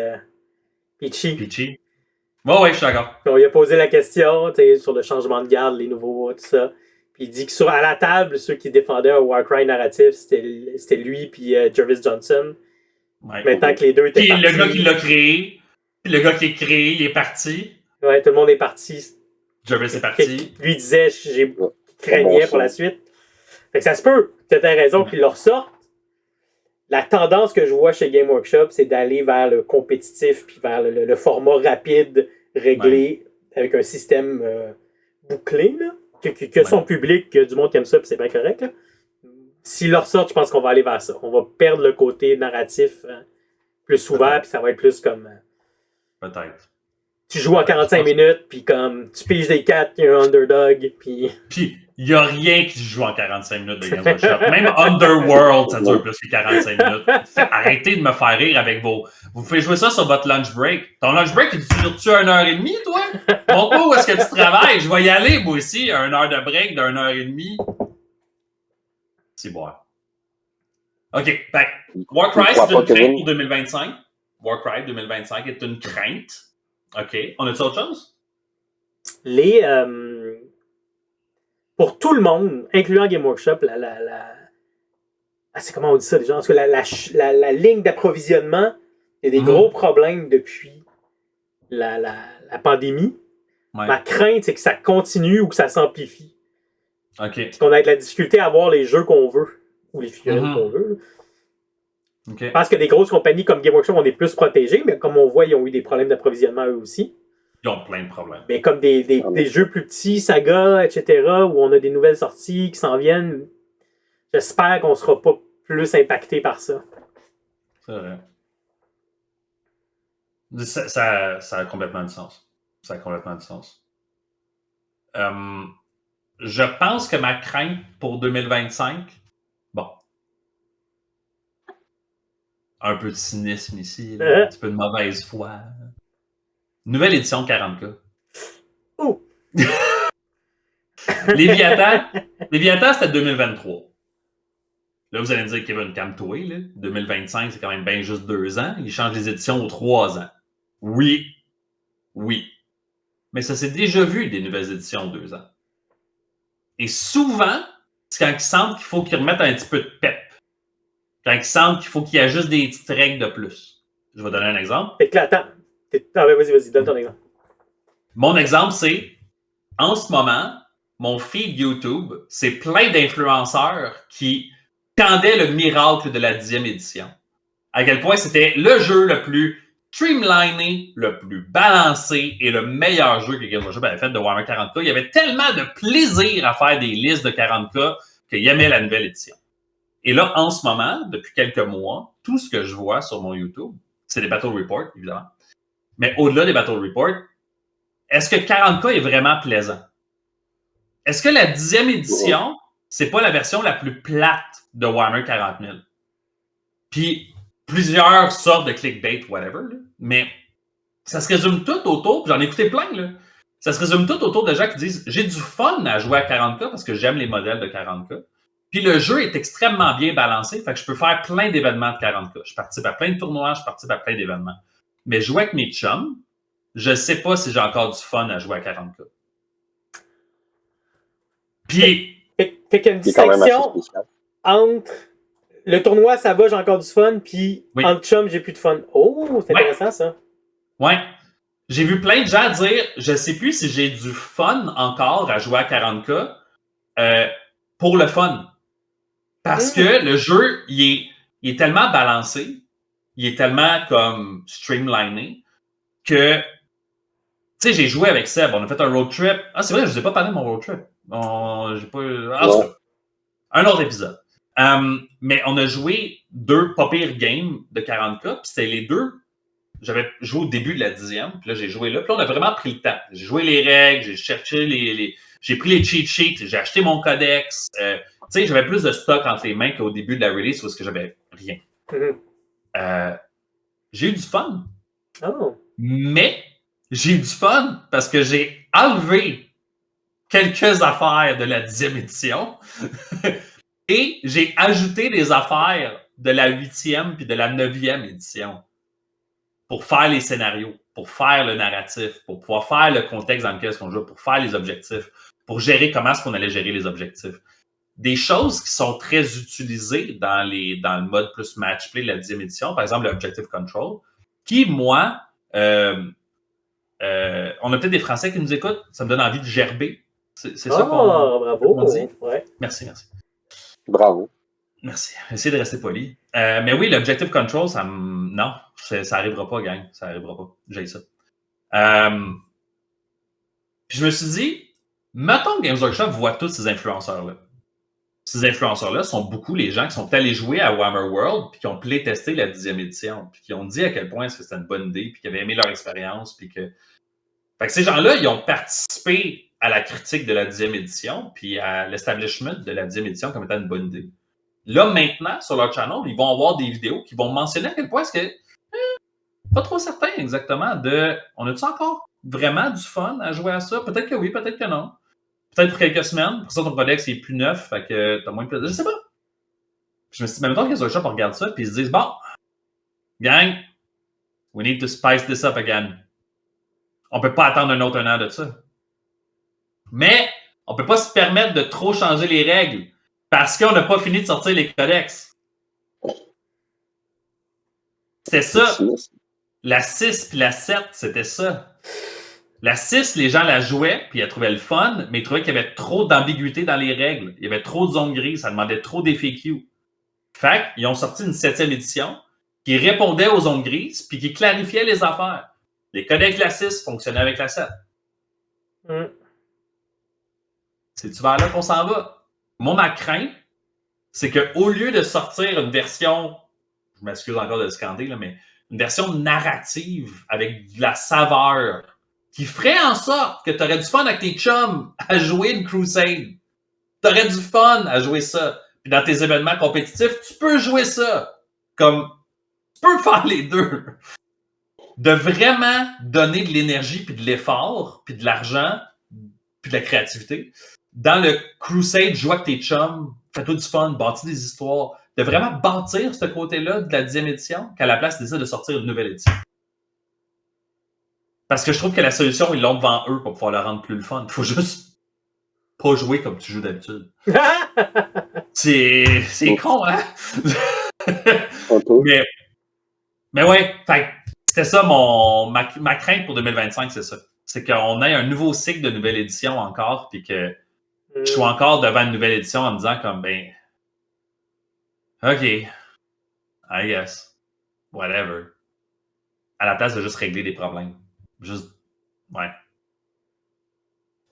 Peachy.
Peachy? Ouais, je suis d'accord.
On lui a posé la question sur le changement de garde, les nouveaux, tout ça. Puis il dit que à la table, ceux qui défendaient un Warcry narratif, c'était lui puis Jervis Johnson.
Ouais.
Maintenant que les deux étaient
puis
partis.
le gars qui l'a créé, puis le gars qui est créé, il est parti.
Ouais, tout le monde est parti.
Jervis est parti.
Lui disait, craignais pour la suite. Fait que ça se peut. Tu as raison qu'il le ressorte. La tendance que je vois chez Game Workshop, c'est d'aller vers le compétitif puis vers le format rapide, réglé, avec un système bouclé, là, que son public, que du monde qui aime ça, puis c'est bien correct. Là. S'ils le ressortent, je pense qu'on va aller vers ça. On va perdre le côté narratif plus ouvert, puis ça va être plus comme...
Peut-être.
Tu joues en 45 minutes, puis comme tu piges des cartes, il y a un underdog, puis...
Puis, il n'y a rien qui se joue en 45 minutes de Game Workshop. Même Underworld, ça dure plus que 45 minutes. Arrêtez de me faire rire avec vos... Vous pouvez jouer ça sur votre lunch break. Ton lunch break, il dure-tu 1h30, toi? Montre-moi où est-ce que tu travailles. Je vais y aller, moi aussi, 1 heure de break d'1h30. C'est bon. OK. Fait, Warcry, c'est une crainte pour 2025. Warcry 2025 est une crainte. OK. On a-tu autre chose?
Pour tout le monde, incluant Game Workshop, c'est comment on dit ça déjà? Parce que la ligne d'approvisionnement, il y a des gros problèmes depuis la pandémie.
Ouais.
Ma crainte, c'est que ça continue ou que ça s'amplifie.
OK.
Parce qu'on a de la difficulté à avoir les jeux qu'on veut. Ou les figurines qu'on veut.
Okay.
Parce que des grosses compagnies comme Game Workshop, on est plus protégés, mais comme on voit, ils ont eu des problèmes d'approvisionnement eux aussi.
Ils ont plein de problèmes.
Mais comme des jeux plus petits, Saga, etc., où on a des nouvelles sorties qui s'en viennent, j'espère qu'on ne sera pas plus impacté par ça.
C'est vrai. Ça a complètement du sens. Ça a complètement du sens. Je pense que ma crainte pour 2025, bon, un peu de cynisme ici, là, un petit peu de mauvaise foi. Nouvelle édition de 40K.
Oh!
Léviathan, c'était 2023. Là, vous allez me dire, Kevin, calme-toi, 2025, c'est quand même bien juste 2 ans. Ils changent les éditions aux 3 ans. Oui. Mais ça s'est déjà vu, des nouvelles éditions aux 2 ans. Et souvent, c'est quand ils sentent qu'il faut qu'ils remettent un petit peu de pep. Quand ils sentent qu'il faut qu'il y ait juste des petites règles de plus. Je vais donner un exemple.
Éclatant. Vas-y, donne ton exemple.
Mon exemple, c'est, en ce moment, mon feed YouTube, c'est plein d'influenceurs qui tendaient le miracle de la 10e édition. À quel point c'était le jeu le plus streamliné, le plus balancé et le meilleur jeu que Game Workshop avait fait de Warhammer 40K. Il y avait tellement de plaisir à faire des listes de 40K qu'il aimait la nouvelle édition. Et là, en ce moment, depuis quelques mois, tout ce que je vois sur mon YouTube, c'est des Battle Reports, évidemment. Mais au-delà des Battle Reports, est-ce que 40K est vraiment plaisant? Est-ce que la 10e édition, c'est pas la version la plus plate de Warhammer 40 000? Puis, plusieurs sortes de clickbait, whatever, là. Mais ça se résume tout autour, puis j'en ai écouté plein, là. Ça se résume tout autour de gens qui disent « J'ai du fun à jouer à 40K parce que j'aime les modèles de 40K. » Puis le jeu est extrêmement bien balancé, fait que je peux faire plein d'événements de 40K. Je participe à plein de tournois, je participe à plein d'événements. Mais jouer avec mes chums, je sais pas si j'ai encore du fun à jouer à 40K. Puis...
Fait qu'il y a une distinction entre le tournoi, ça va, j'ai encore du fun, puis entre chums, j'ai plus de fun. Oh, c'est intéressant, ça.
Ouais. J'ai vu plein de gens dire, je sais plus si j'ai du fun encore à jouer à 40K pour le fun. Parce que le jeu, il est tellement balancé, il est tellement comme streamliné que, tu sais, j'ai joué avec Seb, on a fait un road trip. Ah, c'est vrai, je vous ai pas parlé de mon road trip. J'ai pas... En tout cas, un autre épisode. Mais on a joué 2 pas pires games de 40K, puis c'était les 2. J'avais joué au début de la 10e, puis là, j'ai joué là. Puis là, on a vraiment pris le temps. J'ai joué les règles, j'ai cherché J'ai pris les cheat sheets, j'ai acheté mon codex. Tu sais, j'avais plus de stock entre les mains qu'au début de la release parce que j'avais rien. J'ai eu du fun.
Oh.
Mais j'ai eu du fun parce que j'ai enlevé quelques affaires de la 10e édition et j'ai ajouté des affaires de la 8e puis de la 9e édition pour faire les scénarios, pour faire le narratif, pour pouvoir faire le contexte dans lequel on joue, pour faire les objectifs, pour gérer comment est-ce qu'on allait gérer les objectifs. Des choses qui sont très utilisées dans le mode plus match-play de la 10e édition, par exemple l'Objective Control, qui, moi, on a peut-être des Français qui nous écoutent, ça me donne envie de gerber. C'est ça
qu'on
dit.
Ouais.
Merci.
Bravo.
Merci. Essayez de rester poli. Mais oui, l'Objective Control, non, ça n'arrivera pas, gang. Ça n'arrivera pas. J'ai ça. Puis je me suis dit, mettons que Games Workshop voit tous ces influenceurs-là. Ces influenceurs-là sont beaucoup les gens qui sont allés jouer à Warhammer World puis qui ont playtesté la 10e édition puis qui ont dit à quel point c'était une bonne idée puis qui avaient aimé leur expérience puis que... Fait que ces gens-là, ils ont participé à la critique de la 10e édition puis à l'establishment de la 10e édition comme étant une bonne idée. Là, maintenant, sur leur channel, ils vont avoir des vidéos qui vont mentionner à quel point est-ce que... pas trop certain exactement de... On a-tu encore vraiment du fun à jouer à ça? Peut-être que oui, peut-être que non. Peut-être pour quelques semaines. Pour ça, ton codex est plus neuf, fait que t'as moins de plaisir. Je sais pas. Je me suis dit, même temps que les workshops regardent ça, puis ils se disent, bon, gang, we need to spice this up again. On peut pas attendre un autre an de ça. Mais, on peut pas se permettre de trop changer les règles parce qu'on n'a pas fini de sortir les codex. C'était ça. La 6 puis la 7, c'était ça. La 6, les gens la jouaient, puis ils trouvaient le fun, mais ils trouvaient qu'il y avait trop d'ambiguïté dans les règles. Il y avait trop de zones grises, ça demandait trop d'FAQ. Fait qu'ils ont sorti une 7e édition qui répondait aux zones grises, puis qui clarifiait les affaires. Les codex de la 6 fonctionnaient avec la 7. C'est-tu vers là qu'on s'en va? Moi, ma crainte, c'est qu'au lieu de sortir une version, je m'excuse encore de le scander, là, mais une version narrative avec de la saveur, qui ferait en sorte que tu aurais du fun avec tes chums à jouer une Crusade. Tu aurais du fun à jouer ça. Puis dans tes événements compétitifs, tu peux jouer ça. Comme, tu peux faire les deux. De vraiment donner de l'énergie, puis de l'effort, puis de l'argent, puis de la créativité. Dans le Crusade, joue avec tes chums, fais-toi du fun, bâtis des histoires. De vraiment bâtir ce côté-là de la 10e édition, qu'à la place, décide de sortir une nouvelle édition. Parce que je trouve que la solution, ils l'ont devant eux pour pouvoir la rendre plus le fun. Il faut juste pas jouer comme tu joues d'habitude. C'est con, hein? mais ouais, c'était ça ma crainte pour 2025, c'est ça. C'est qu'on ait un nouveau cycle de nouvelle édition encore, puis que je sois encore devant une nouvelle édition en me disant comme, ben, OK, I guess, whatever. À la place de juste régler des problèmes. Juste, ouais.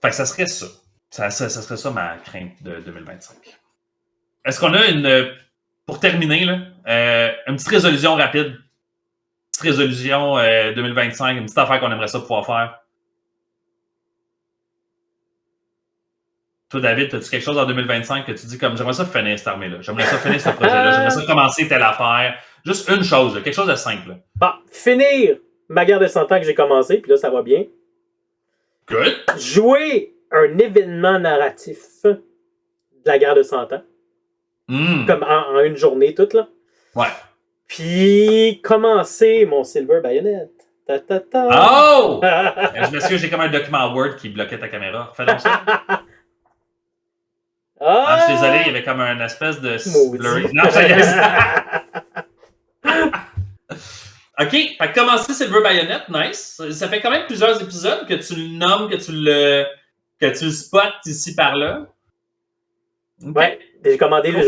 Fait que ça serait ça. Ça serait ça ma crainte de 2025. Est-ce qu'on a pour terminer, là, une petite résolution rapide? Une petite résolution 2025, une petite affaire qu'on aimerait ça pouvoir faire? Toi, David, as-tu quelque chose en 2025 que tu dis comme, j'aimerais ça finir cette armée-là, j'aimerais ça finir ce projet-là, j'aimerais ça commencer telle affaire? Juste une chose, là, quelque chose de simple. Là.
Bon, finir ma guerre de 100 ans que j'ai commencé, puis là, ça va bien.
Good.
Jouer un événement narratif de la guerre de 100 ans. Comme en une journée toute, là.
Ouais.
Puis commencer mon Silver Bayonet.
Oh! Je m'excuse, j'ai comme un document Word qui bloquait ta caméra. Fais donc ça. Je suis désolé, il y avait comme une espèce de blurry. Non, OK, fait que commencer Silver Bayonet, nice. Ça fait quand même plusieurs épisodes que tu le nommes, que tu le spots ici par là. Okay.
Ouais, j'ai commandé le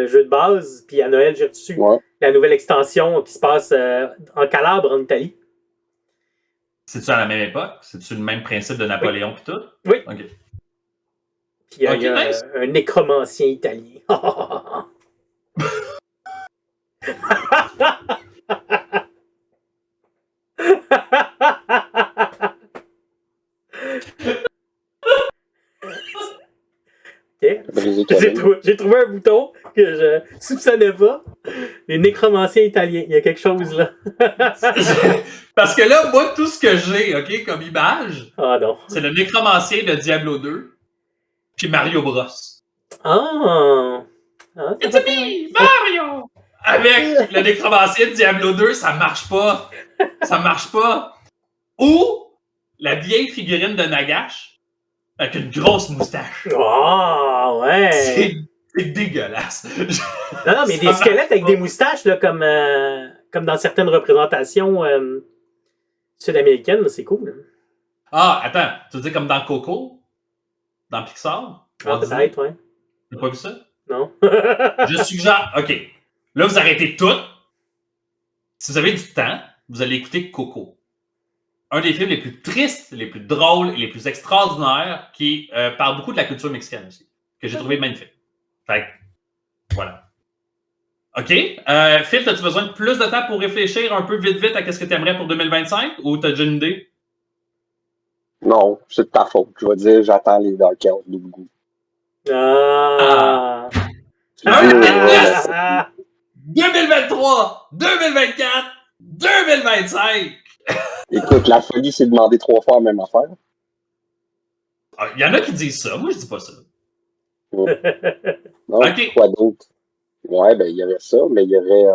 jeu de base, puis à Noël, j'ai reçu la nouvelle extension qui se passe en Calabre, en Italie.
C'est-tu à la même époque? C'est-tu le même principe de Napoléon et tout?
Oui.
OK.
Puis il y a nice. Un nécromancien italien. J'ai trouvé un bouton que je soupçonnais pas. Les nécromanciens italiens. Il y a quelque chose là.
Parce que là, moi, tout ce que j'ai, OK, comme image,
Ah non.
c'est le nécromancien de Diablo 2 puis Mario Bros.
Ah! Ah,
It's me, Mario! Avec le nécromancien de Diablo 2, ça marche pas. Ça marche pas. Ou la vieille figurine de Nagash avec une grosse moustache.
Ah, ouais!
C'est dégueulasse.
Non, mais des squelettes avec des moustaches, là, comme dans certaines représentations sud-américaines, là, c'est cool.
Ah, attends, tu veux dire comme dans Coco? Dans Pixar?
Ah, peut-être, ouais.
T'as pas vu ça?
Non.
Je suggère, OK, là, vous arrêtez tout. Si vous avez du temps, vous allez écouter Coco. Un des films les plus tristes, les plus drôles et les plus extraordinaires qui parle beaucoup de la culture mexicaine aussi, que j'ai trouvé magnifique. Fait que, voilà. OK. Phil, as-tu besoin de plus de temps pour réfléchir un peu vite à ce que tu aimerais pour 2025 ou t'as déjà une idée?
Non, c'est de ta faute. Je vais dire, j'attends les Dark Elves de goût.
Ah!
Ah! 2023, 2024, 2025!
Écoute, la folie, c'est demander 3 fois la même affaire.
Il y en a qui disent ça. Moi, je dis pas ça.
Non,
OK.
quoi d'autre? Ouais, ben, il y avait ça, mais il y avait...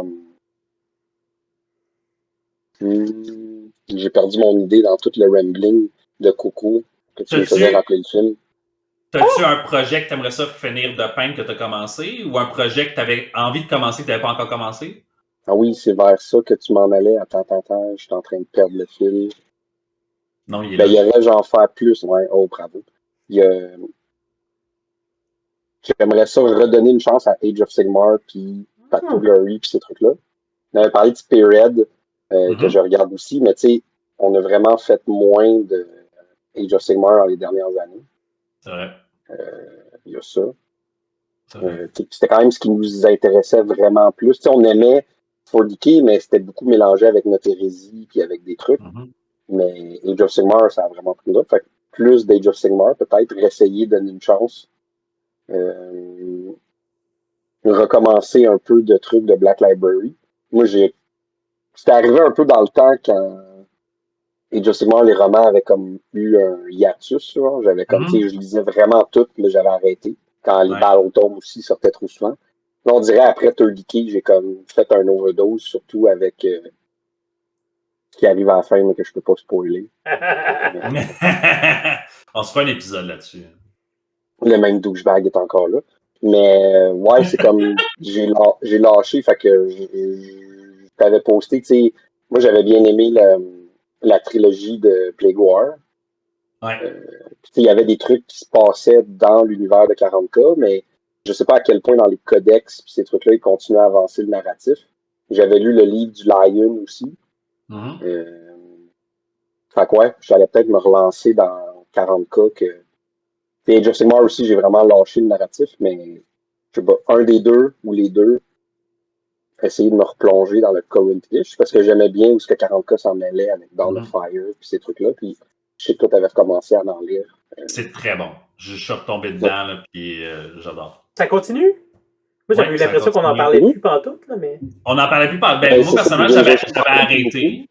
j'ai perdu mon idée dans tout le rambling de Coco que tu me faisais rappeler le film.
T'as-tu un projet que t'aimerais ça finir de peindre que t'as commencé ou un projet que t'avais envie de commencer que t'avais pas encore commencé?
Ah oui, c'est vers ça que tu m'en allais. Attends, je suis en train de perdre le fil.
Non, il est
Ben,
là.
il y aurait j'en faire plus. Ouais, oh, bravo. J'aimerais ça redonner une chance à Age of Sigmar puis Path to Glory puis ces trucs-là. On avait parlé de Spearhead que je regarde aussi, mais tu sais, on a vraiment fait moins de Age of Sigmar dans les dernières années.
C'est vrai.
Il y a ça. C'était quand même ce qui nous intéressait vraiment plus. T'sais, on aimait 40K, mais c'était beaucoup mélangé avec notre hérésie puis avec des trucs. Mais Age of Sigmar, ça a vraiment pris là. Fait que plus d'Age of Sigmar, peut-être essayer de donner une chance. Recommencer un peu de trucs de Black Library. Moi, c'était arrivé un peu dans le temps quand Age of Sigmar, les romans avaient comme eu un hiatus. J'avais comme, je lisais vraiment tout, mais j'avais arrêté. Quand les Battle Tomes aussi sortaient trop souvent. Là, on dirait après 30K, j'ai comme fait un overdose, surtout avec ce qui arrive à la fin, mais que je peux pas spoiler.
On se fera un épisode là-dessus.
Le même douchebag est encore là. Mais ouais, c'est comme j'ai lâché, fait que je t'avais posté, tu sais, moi j'avais bien aimé la trilogie de Plague War.
Ouais.
Il y avait des trucs qui se passaient dans l'univers de 40K, mais je sais pas à quel point dans les codex pis ces trucs-là, ils continuaient à avancer le narratif. J'avais lu le livre du Lion aussi. Fait que ouais, j'allais peut-être me relancer dans 40K que. Et Age of Sigmar aussi, j'ai vraiment lâché le narratif, mais je sais pas, un des deux ou les deux, essayer de me replonger dans le current-ish, parce que j'aimais bien où ce que 40K s'en allait avec Dawn of Fire puis ces trucs-là, puis je sais que toi, t'avais recommencé à en lire.
C'est très bon. Je suis retombé dedans, là, puis j'adore.
Ça continue? Moi, j'avais eu l'impression qu'on en parlait plus pantoute, là, mais...
On n'en parlait plus pantoute. Ben, moi, personnellement, j'avais arrêté.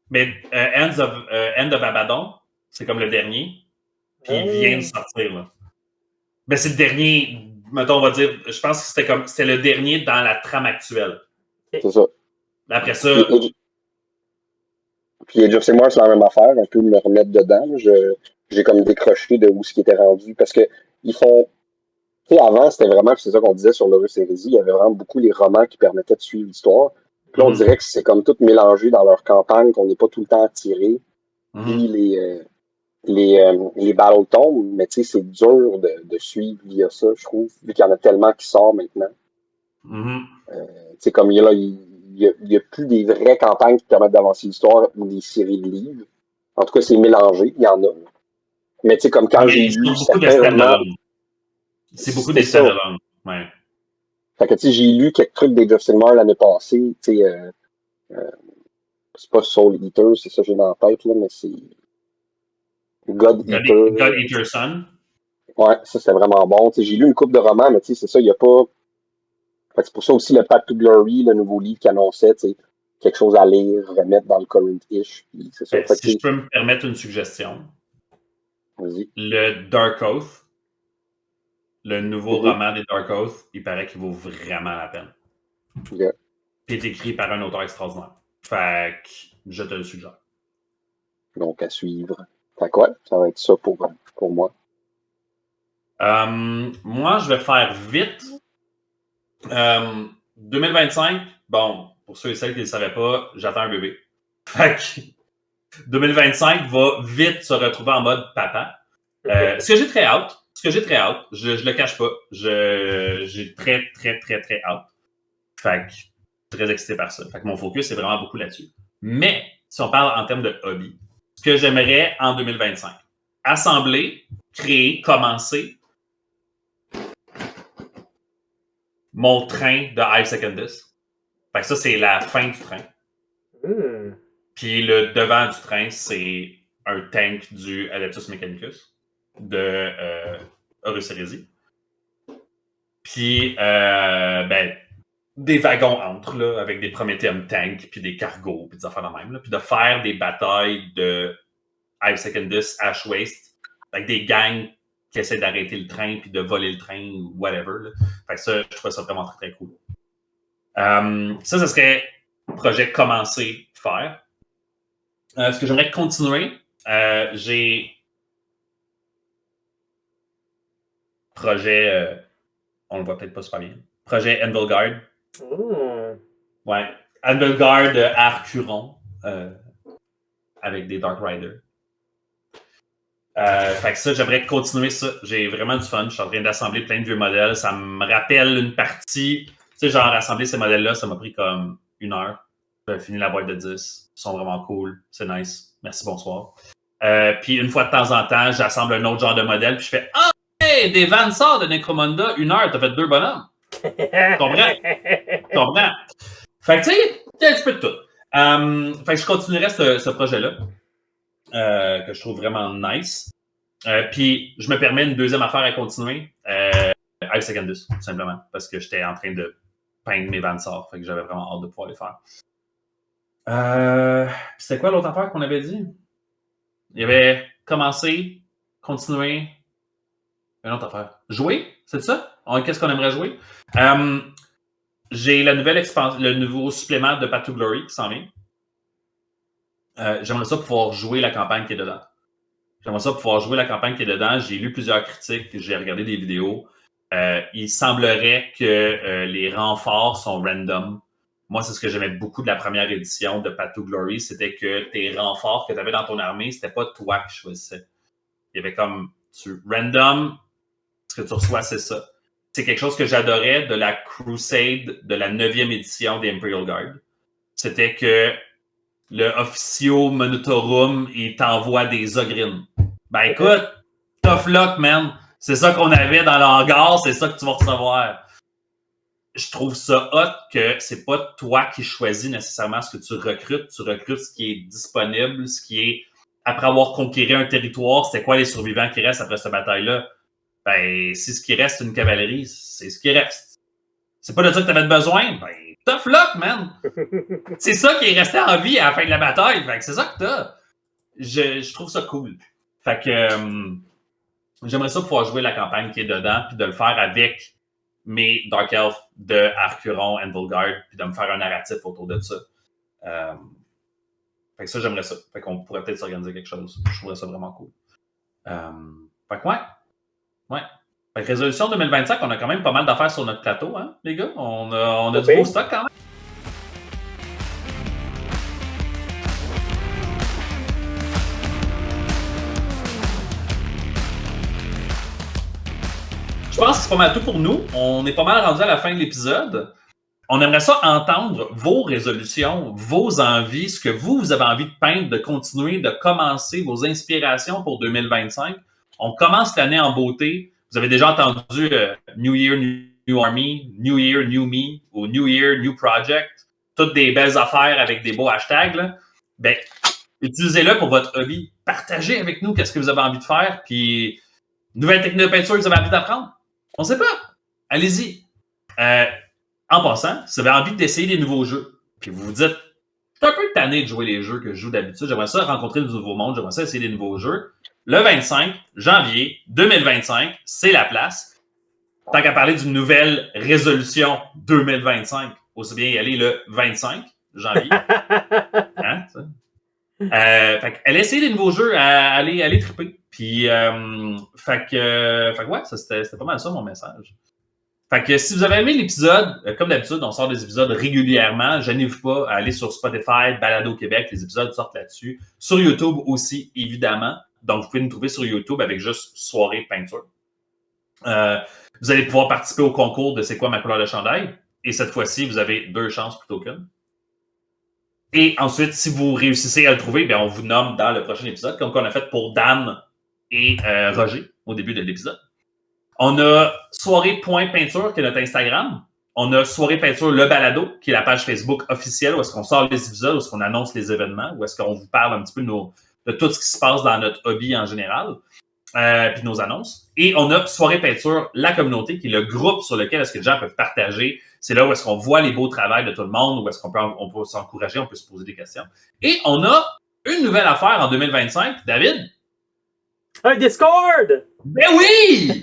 Mais End of Abaddon, c'est comme le dernier. Puis il vient de sortir, là. Ben, c'est le dernier, mettons, on va dire, je pense que c'était le dernier dans la trame actuelle.
C'est ça.
Après ça...
Puis Age of Sigmar, c'est la même affaire, un peu me remettre dedans. J'ai comme décroché de où ce qui était rendu, parce que ils font... Tu sais, avant, c'était vraiment, c'est ça qu'on disait sur l'Horus Hérésie, il y avait vraiment beaucoup les romans qui permettaient de suivre l'histoire. Puis là, on dirait que c'est comme tout mélangé dans leur campagne, qu'on n'est pas tout le temps attiré. Puis les Battle Tomes, mais tu sais, c'est dur de suivre via ça, je trouve, vu qu'il y en a tellement qui sortent maintenant. Tu sais, comme il y a plus des vraies campagnes qui permettent d'avancer l'histoire ou des séries de livres. En tout cas, c'est mélangé, il y en a. Mais tu sais, comme quand j'ai lu certains romans...
C'est beaucoup des stand-alone. Ouais.
Fait que tu sais, j'ai lu quelques trucs d'Age of Sigmar l'année passée, tu sais, c'est pas Soul Eater, c'est ça que j'ai dans la tête, là, mais c'est God Eater.
God Eater Son.
Ouais, ça c'était vraiment bon. Tu sais, j'ai lu une couple de romans, mais tu sais, c'est ça, il n'y a pas. Fait que c'est pour ça aussi le Path to Glory, le nouveau livre qui annonçait, tu sais, quelque chose à lire, remettre dans le current-ish. Puis c'est ça. Fait que,
Si je peux me permettre une suggestion,
vas-y.
le Dark Oath, le nouveau
Mhm.
roman des Dark Oath, il paraît qu'il vaut vraiment la peine.
Ok.
Il est écrit par un auteur extraordinaire. Fait que je te le suggère.
Donc à suivre. Fait que ouais, ça va être ça pour moi.
Moi, je vais faire vite. 2025, bon, pour ceux et celles qui ne le savaient pas, j'attends un bébé. Fait que 2025 va vite se retrouver en mode papa. Ce que j'ai très hâte, je le cache pas, j'ai très, très, très, très hâte. Fait que je suis très excité par ça. Fait que mon focus est vraiment beaucoup là-dessus. Mais, si on parle en termes de hobby, ce que j'aimerais en 2025, assembler, créer, commencer mon train de Hive Secondus. Fait que ça, c'est la fin du train. Puis le devant du train, c'est un tank du Adeptus Mechanicus de Horus Heresy. Puis, des wagons entre, là, avec des Prometheum tanks, puis des cargos, puis des affaires de même. Là, puis de faire des batailles de Hive Secondus, Ash Waste, avec des gangs qui essaient d'arrêter le train, puis de voler le train, ou whatever. Là. Fait que ça, je trouve ça vraiment très, très cool. Ça serait projet commencer faire. Ce que j'aimerais continuer, j'ai projet, on le voit peut-être pas super bien, projet Envelgard. Ouais, Envelgard Arcuron avec des Dark Riders. Fait que ça, j'aimerais continuer ça. J'ai vraiment du fun. Je suis en train d'assembler plein de vieux modèles. Ça me rappelle une partie. Tu sais, genre, assembler ces modèles-là, ça m'a pris comme 1 heure. J'ai fini la boîte de 10. Ils sont vraiment cool. C'est nice. Merci, bonsoir. Puis une fois de temps en temps, j'assemble un autre genre de modèle. Puis je fais ah, hey, des Vansar de Necromunda, 1 heure, t'as fait 2 bonhommes. Tu comprends? Fait que tu sais, il y a un petit peu de tout. Fait que je continuerai ce projet-là. Que je trouve vraiment nice. Puis, je me permets une deuxième affaire à continuer. Hive Secondus, tout simplement. Parce que j'étais en train de peindre mes Vansar. Fait que j'avais vraiment hâte de pouvoir les faire. C'était quoi l'autre affaire qu'on avait dit? Il y avait commencer, continuer. Une autre affaire. Jouer, c'est ça? Qu'est-ce qu'on aimerait jouer? J'ai la nouvelle expansion, le nouveau supplément de Path to Glory qui s'en vient. J'aimerais ça pouvoir jouer la campagne qui est dedans. J'ai lu plusieurs critiques, j'ai regardé des vidéos. Il semblerait que les renforts sont random. Moi, c'est ce que j'aimais beaucoup de la première édition de Path to Glory, c'était que tes renforts que tu avais dans ton armée, c'était pas toi qui choisissais. Il y avait comme random, ce que tu reçois, c'est ça. C'est quelque chose que j'adorais de la Crusade de la 9e édition des Imperial Guard. C'était que le Officio Monotorum, il t'envoie des Ogryn. Ben écoute, tough luck, man. C'est ça qu'on avait dans le hangar, c'est ça que tu vas recevoir. Je trouve ça hot que c'est pas toi qui choisis nécessairement ce que tu recrutes ce qui est disponible, ce qui est, après avoir conquéré un territoire, c'est quoi les survivants qui restent après cette bataille-là? Ben, si ce qui reste, c'est une cavalerie, c'est ce qui reste. C'est pas de ça que t'avais besoin? Ben, tough luck, man! C'est ça qui est resté en vie à la fin de la bataille. Fait que c'est ça que t'as. Je trouve ça cool. Fait que j'aimerais ça pouvoir jouer la campagne qui est dedans, puis de le faire avec mes Dark Elves de Arcuron, Envelgard, puis de me faire un narratif autour de ça. Fait que ça, j'aimerais ça. Fait qu'on pourrait peut-être s'organiser quelque chose. Je trouverais ça vraiment cool. Fait que ouais. Fait que résolution 2025, on a quand même pas mal d'affaires sur notre plateau, hein, les gars? On a du beau stock quand même. Je pense que c'est pas mal tout pour nous. On est pas mal rendu à la fin de l'épisode. On aimerait ça entendre vos résolutions, vos envies, ce que vous avez envie de peindre, de continuer, de commencer, vos inspirations pour 2025. On commence l'année en beauté. Vous avez déjà entendu New Year, New Army, New Year, New Me ou New Year, New Project. Toutes des belles affaires avec des beaux hashtags. Là. Ben, utilisez-le pour votre hobby. Partagez avec nous qu'est-ce que vous avez envie de faire. Puis Nouvelle technique de peinture que vous avez envie d'apprendre? On ne sait pas. Allez-y. En passant, si vous avez envie d'essayer des nouveaux jeux, puis vous vous dites, je suis un peu tanné de jouer les jeux que je joue d'habitude, j'aimerais ça rencontrer de nouveaux mondes, j'aimerais ça essayer des nouveaux jeux, le 25 janvier 2025, c'est la place. Tant qu'à parler d'une nouvelle résolution 2025, aussi bien y aller le 25 janvier. Hein, ça? Fait elle a essayé des nouveaux jeux, aller triper. Puis, fait que ouais, ça, c'était pas mal ça mon message. Fait que si vous avez aimé l'épisode, comme d'habitude, on sort des épisodes régulièrement. Gênez-vous pas à aller sur Spotify, Balado Québec, les épisodes sortent là-dessus. Sur YouTube aussi, évidemment. Donc, vous pouvez nous trouver sur YouTube avec juste Soirée Peinture. Vous allez pouvoir participer au concours de C'est quoi ma couleur de chandail. Et cette fois-ci, vous avez 2 chances plutôt qu'une. Et ensuite, si vous réussissez à le trouver, bien, on vous nomme dans le prochain épisode, comme on a fait pour Dan et Roger au début de l'épisode. On a soirée.peinture, qui est notre Instagram. On a Soirée Peinture Le Balado, qui est la page Facebook officielle, où est-ce qu'on sort les épisodes, où est-ce qu'on annonce les événements, où est-ce qu'on vous parle un petit peu de tout ce qui se passe dans notre hobby en général, puis nos annonces. Et on a Soirée Peinture La Communauté, qui est le groupe sur lequel est-ce que les gens peuvent partager. C'est là où est-ce qu'on voit les beaux travails de tout le monde, où est-ce qu'on peut s'encourager, on peut se poser des questions. Et on a une nouvelle affaire en 2025, David.
Un Discord!
Ben oui!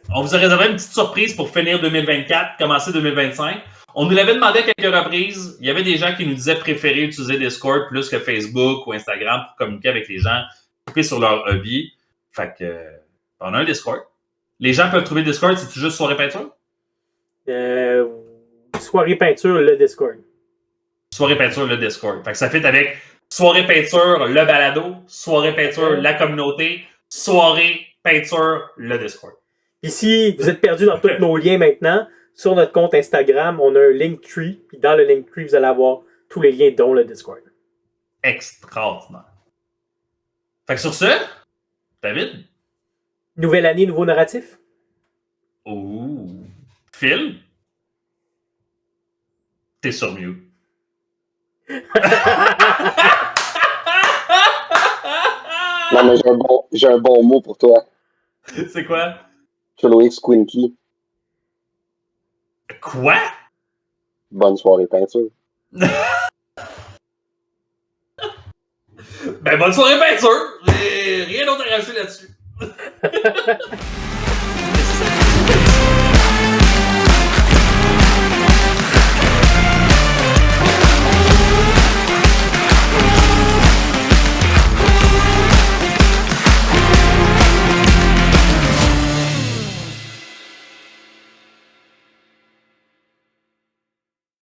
On vous a réservé une petite surprise pour finir 2024, commencer 2025. On nous l'avait demandé à quelques reprises. Il y avait des gens qui nous disaient préférer utiliser Discord plus que Facebook ou Instagram pour communiquer avec les gens, couper sur leur hobby. Fait que, on a un Discord. Les gens peuvent trouver Discord, c'est juste Soirée Peinture?
Soirée Peinture, le Discord.
Soirée Peinture, le Discord. Fait que ça fait avec Soirée Peinture, le balado, Soirée Peinture, la communauté, Soirée Peinture, le Discord.
Puis si vous êtes perdu dans tous nos liens maintenant, sur notre compte Instagram, on a un Linktree. Puis dans le Linktree, vous allez avoir tous les liens, dont le Discord.
Extraordinaire. Fait que sur ce, David?
Nouvelle année, nouveau narratif?
Ouh. Phil? T'es sur mute.
Non, mais j'ai un bon mot pour toi.
C'est quoi?
Chloé Squinky.
Quoi?
Bonne soirée peinture.
Ben, bonne soirée peinture! J'ai rien d'autre à rajouter là-dessus.